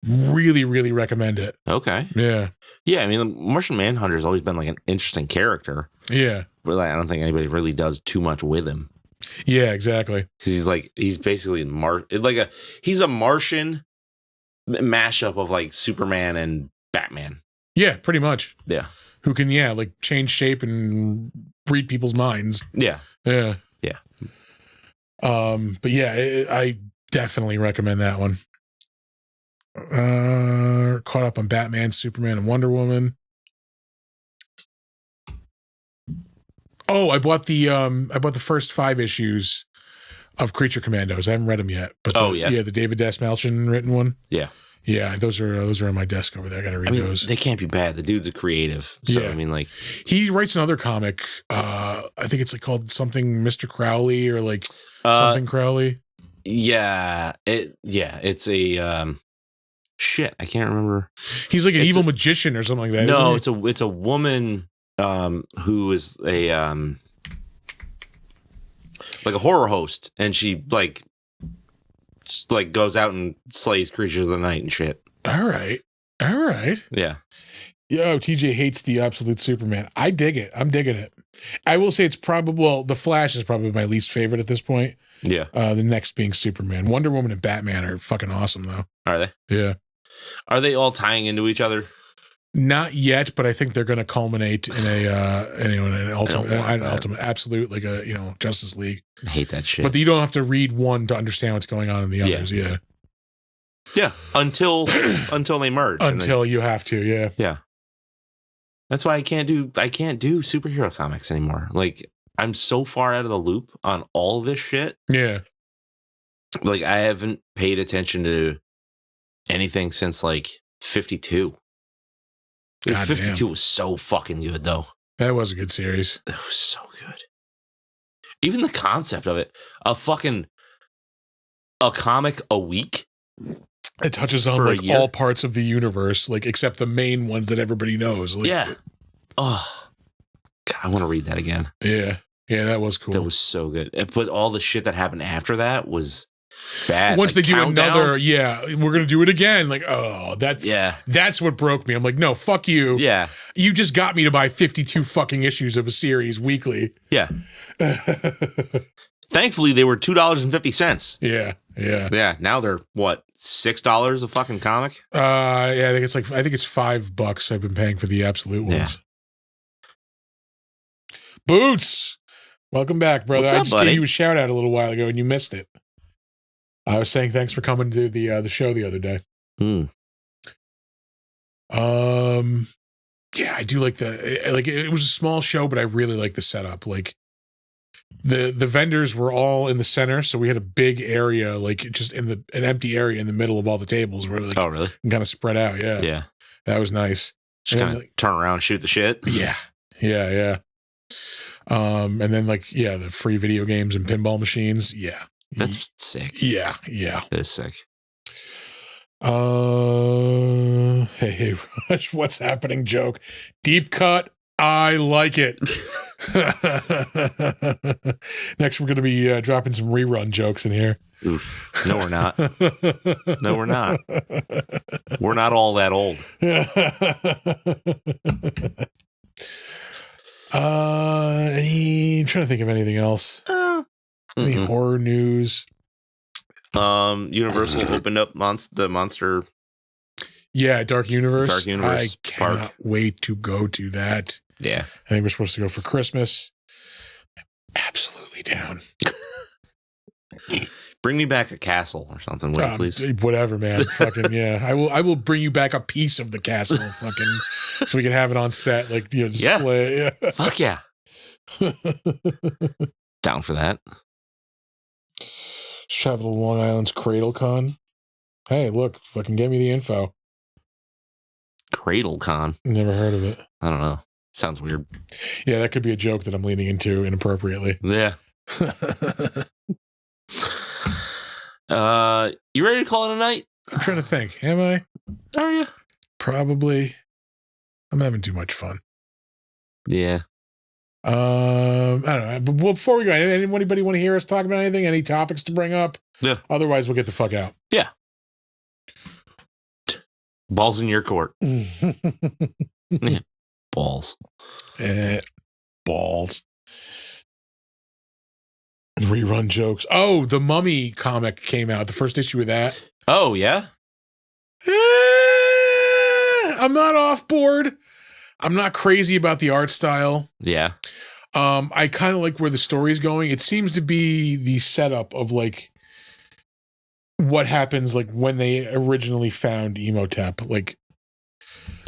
really, really recommend it. Okay. Yeah. Yeah. I mean, the Martian Manhunter has always been like an interesting character. Yeah. But like, I don't think anybody really does too much with him. Yeah, exactly. Because he's basically he's a Martian mashup of like Superman and Batman. Yeah, pretty much. Yeah. who can, like change shape and read people's minds. Yeah. Yeah. Yeah. But yeah, I definitely recommend that one. Caught up on Batman, Superman, and Wonder Woman. Oh, I bought the first 5 issues of Creature Commandos. I haven't read them yet. But the David Dasmalchian written one. Yeah. Yeah, those are on my desk over there. I got to read those. They can't be bad. The dude's a creative. So, yeah. I mean, like... He writes another comic. I think it's like called something Mr. Crowley or like something Crowley. Yeah. It's a... shit, I can't remember. He's like an evil magician or something like that. No, it's a woman who is a... like a horror host. And she just goes out and slays creatures of the night and shit. All right. Yeah. Yo, TJ hates the Absolute Superman. I dig it. I'm digging it. I will say it's probably, The Flash is probably my least favorite at this point. Yeah. The next being Superman. Wonder Woman and Batman are fucking awesome, though. Are they? Yeah. Are they all tying into each other? Not yet, but I think they're going to culminate in an ultimate, absolute, like a Justice League. I hate that shit. But you don't have to read one to understand what's going on in the others. Yeah. Yeah. Until they merge. Until you have to. Yeah. Yeah. That's why I can't do superhero comics anymore. Like, I'm so far out of the loop on all this shit. Yeah. Like, I haven't paid attention to anything since 52. Dude, 52 was so fucking good, though. That was a good series. It was so good. Even the concept of it, a comic a week. It touches on all parts of the universe, except the main ones that everybody knows. Yeah. Oh, God, I want to read that again. Yeah. Yeah, that was cool. That was so good. But all the shit that happened after that was bad. Once they do another, we're going to do it again. That's what broke me. I'm like, no, fuck you. Yeah. You just got me to buy 52 fucking issues of a series weekly. Yeah. Thankfully, they were $2.50. Yeah. Yeah. Yeah. Now they're what, $6 a fucking comic? Yeah, I think it's $5 I've been paying for the absolute ones. Yeah. Boots. Welcome back, brother. What's up, I just buddy? gave you a shout out a little while ago and you missed it. I was saying thanks for coming to the show the other day. Yeah, I do like it was a small show, but I really like the setup. The vendors were all in the center, so we had a big area, just in an empty area in the middle of all the tables where oh really? Kind of spread out. Yeah. Yeah. That was nice. Just kind of turn around, shoot the shit. Yeah. Yeah, yeah. And then the free video games and pinball machines. Yeah. That's sick. Yeah, yeah. That is sick. Hey, Rush, what's happening joke? Deep cut. I like it. Next, we're going to be dropping some rerun jokes in here. Oof. No, we're not. No, we're not. We're not all that old. I'm trying to think of anything else. Any horror news? Universal opened up the monster. Yeah, Dark Universe. Dark Universe. I cannot wait to go to that. Yeah. I think we're supposed to go for Christmas. Absolutely down. Bring me back a castle or something, will you, please? Whatever, man. Fucking yeah. I will bring you back a piece of the castle, fucking, so we can have it on set, display. Yeah. Fuck yeah. Down for that. Travel to Long Island's Cradle Con. Hey, look, fucking get me the info. Cradle Con. Never heard of it. I don't know. Sounds weird. Yeah, that could be a joke that I'm leaning into inappropriately. Yeah. You ready to call it a night? I'm trying to think. Am I? Are you? Probably. I'm having too much fun. Yeah. I don't know. But before we go, anybody want to hear us talk about anything? Any topics to bring up? Yeah. Otherwise, we'll get the fuck out. Yeah. Balls in your court. Yeah. Balls. Balls. Rerun jokes. Oh, the Mummy comic came out. The first issue of that. Oh, yeah? I'm not off board. I'm not crazy about the art style. Yeah. I kind of like where the story's going. It seems to be the setup of like what happens like when they originally found Emotep. Like,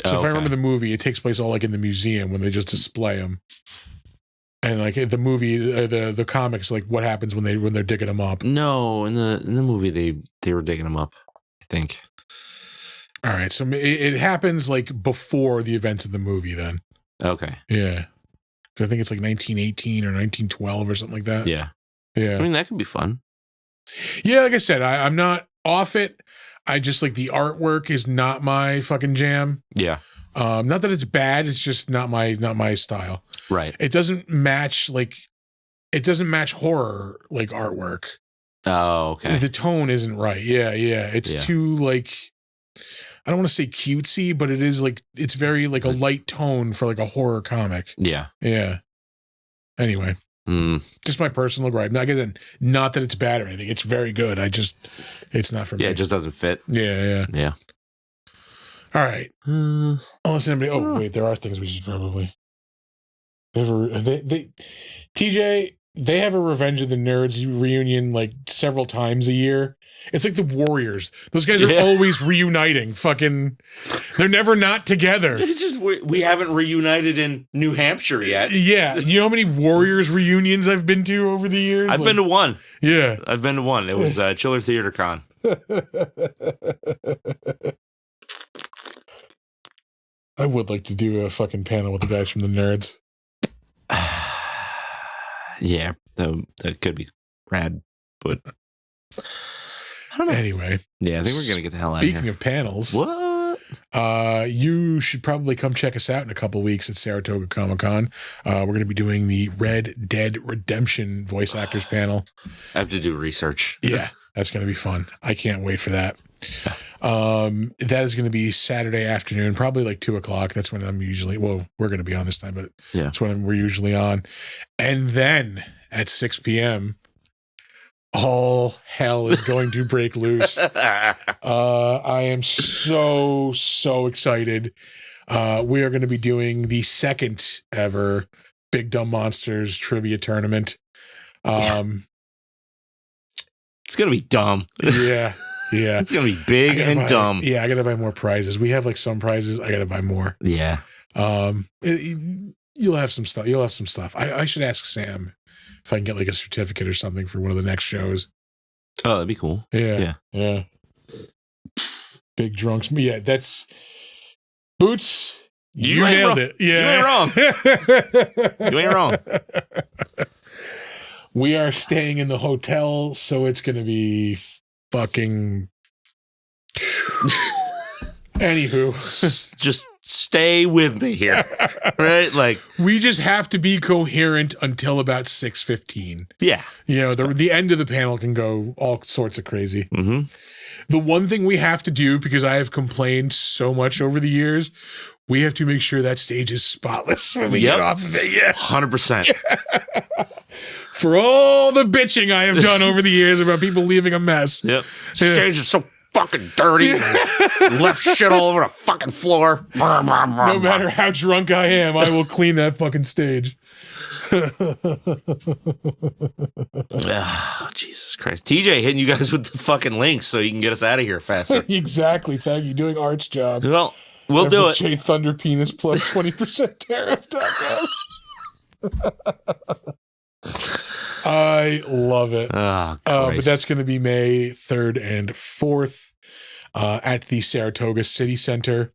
so if I remember the movie, it takes place all like in the museum when they just display them. And like the movie, the comics, like what happens when they're digging them up? No, in the movie they were digging them up, I think. All right, so it happens like before the events of the movie. Then okay, yeah, I think it's like 1918 or 1912 or something like that. Yeah. I mean that could be fun. Yeah, like I said, I'm not off it. I just like the artwork is not my fucking jam. Yeah. Not that it's bad. It's just not my style. Right. It doesn't match horror like artwork. Oh, okay. The tone isn't right. Yeah. It's too like, I don't want to say cutesy, but it is like, it's very like a light tone for like a horror comic. Yeah. Yeah. Anyway, just my personal gripe. Not that it's bad or anything. It's very good. It's not for me. Yeah, it just doesn't fit. Yeah. All right. Unless anybody. Oh wait, there are things we should probably. TJ, they have a Revenge of the Nerds reunion like several times a year. It's like the Warriors. Those guys are always reuniting. Fucking, they're never not together. It's just we haven't reunited in New Hampshire yet. Yeah, you know how many Warriors reunions I've been to over the years? I've been to one. Yeah, I've been to one. It was Chiller Theater Con. I would like to do a fucking panel with the guys from the Nerds. Yeah, that could be rad, but I don't know. Anyway, yeah, I think we're gonna get the hell out of here. Speaking of panels, what? You should probably come check us out in a couple of weeks at Saratoga Comic Con. We're going to be doing the Red Dead Redemption voice actors panel. I have to do research. Yeah, that's going to be fun. I can't wait for that. That is going to be Saturday afternoon, probably like 2:00. That's when I'm usually, well, we're going to be on this time, but that's when we're usually on. And then at 6 p.m., all hell is going to break loose. I am so excited. We are going to be doing the second ever Big Dumb Monsters trivia tournament. It's going to be dumb. Yeah. It's going to be big and dumb. Yeah, I got to buy more prizes. We have like some prizes. I got to buy more. Yeah. You'll have some stuff. I should ask Sam if I can get like a certificate or something for one of the next shows. Oh, that'd be cool. Yeah. Big drunks. Yeah, that's Boots. You nailed it. Yeah. You ain't wrong. We are staying in the hotel, so it's going to be fucking. Anywho, just stay with me here, right? Like we just have to be coherent until about 6:15. Yeah, you know the end of the panel can go all sorts of crazy. Mm-hmm. The one thing we have to do, because I have complained so much over the years, we have to make sure that stage is spotless when we get off of it. Yeah, 100%. For all the bitching I have done over the years about people leaving a mess. Yep, stage is so fucking dirty. Left shit all over the fucking floor. No matter how drunk I am, I will clean that fucking stage. Oh, Jesus Christ. TJ hitting you guys with the fucking links so you can get us out of here faster. Exactly. Thank you. Doing Art's job. Well, we'll do it. J Thunder Penis plus 20% tariff. I love it. Oh, but that's going to be May 3rd and 4th at the Saratoga City Center.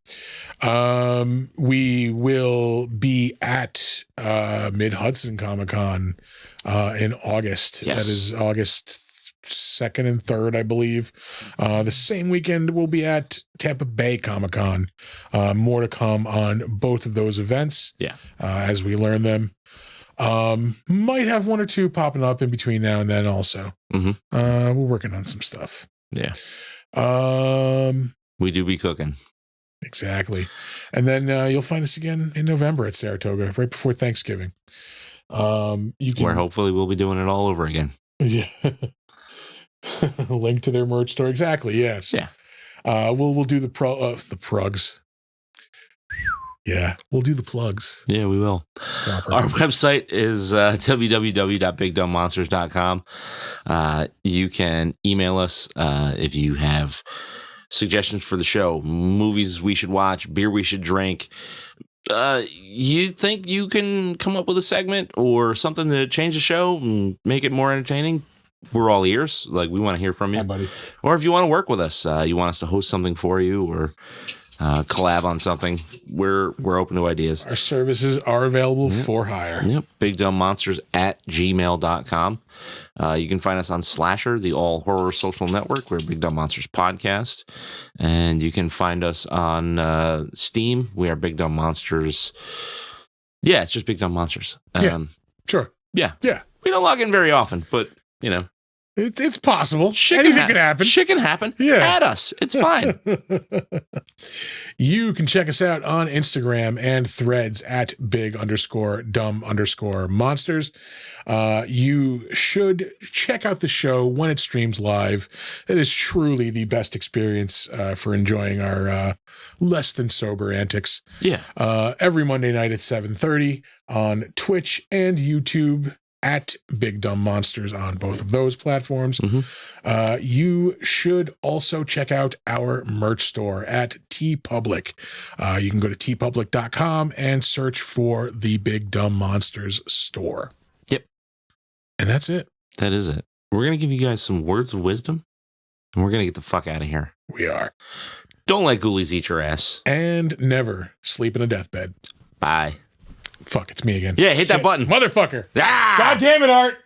We will be at Mid-Hudson Comic-Con in August. Yes. That is August 2nd and 3rd, I believe. The same weekend we'll be at Tampa Bay Comic-Con. More to come on both of those events as we learn them. Might have one or two popping up in between now and then also. Mm-hmm. We're working on some stuff. Yeah. We do be cooking. Exactly. And then you'll find us again in November at Saratoga, right before Thanksgiving. Where hopefully we'll be doing it all over again. Yeah. Link to their merch store. Exactly. Yes. Yeah. We'll do the prugs. Yeah, we'll do the plugs. Yeah, we will. Proper. Our website is www.bigdumbmonsters.com. You can email us if you have suggestions for the show, movies we should watch, beer we should drink. You think you can come up with a segment or something to change the show and make it more entertaining? We're all ears. Like, we want to hear from you. Hi, buddy. Or if you want to work with us, you want us to host something for you or collab on something, we're open to ideas. Our services are available for hire. Yep. BigDumbMonsters@gmail.com. You can find us on Slasher, the all horror social network. We're Big Dumb Monsters Podcast. And you can find us on Steam. We are Big Dumb Monsters. Yeah, it's just Big Dumb Monsters. Sure. Yeah. Yeah. We don't log in very often, but, you know. It's possible. Shit Anything can happen. Shit can happen. Yeah. Add us. It's fine. You can check us out on Instagram and Threads at big_dumb_monsters. You should check out the show when it streams live. It is truly the best experience for enjoying our less than sober antics. Yeah. Every Monday night at 7:30 on Twitch and YouTube. At Big Dumb Monsters on both of those platforms. Mm-hmm. You should also check out our merch store at TeePublic. You can go to teepublic.com and search for the Big Dumb Monsters store. Yep. And that's it. That is it. We're going to give you guys some words of wisdom, and we're going to get the fuck out of here. We are. Don't let ghoulies eat your ass. And never sleep in a deathbed. Bye. Fuck, it's me again. Yeah, hit that button. Motherfucker. Ah! God damn it, Art.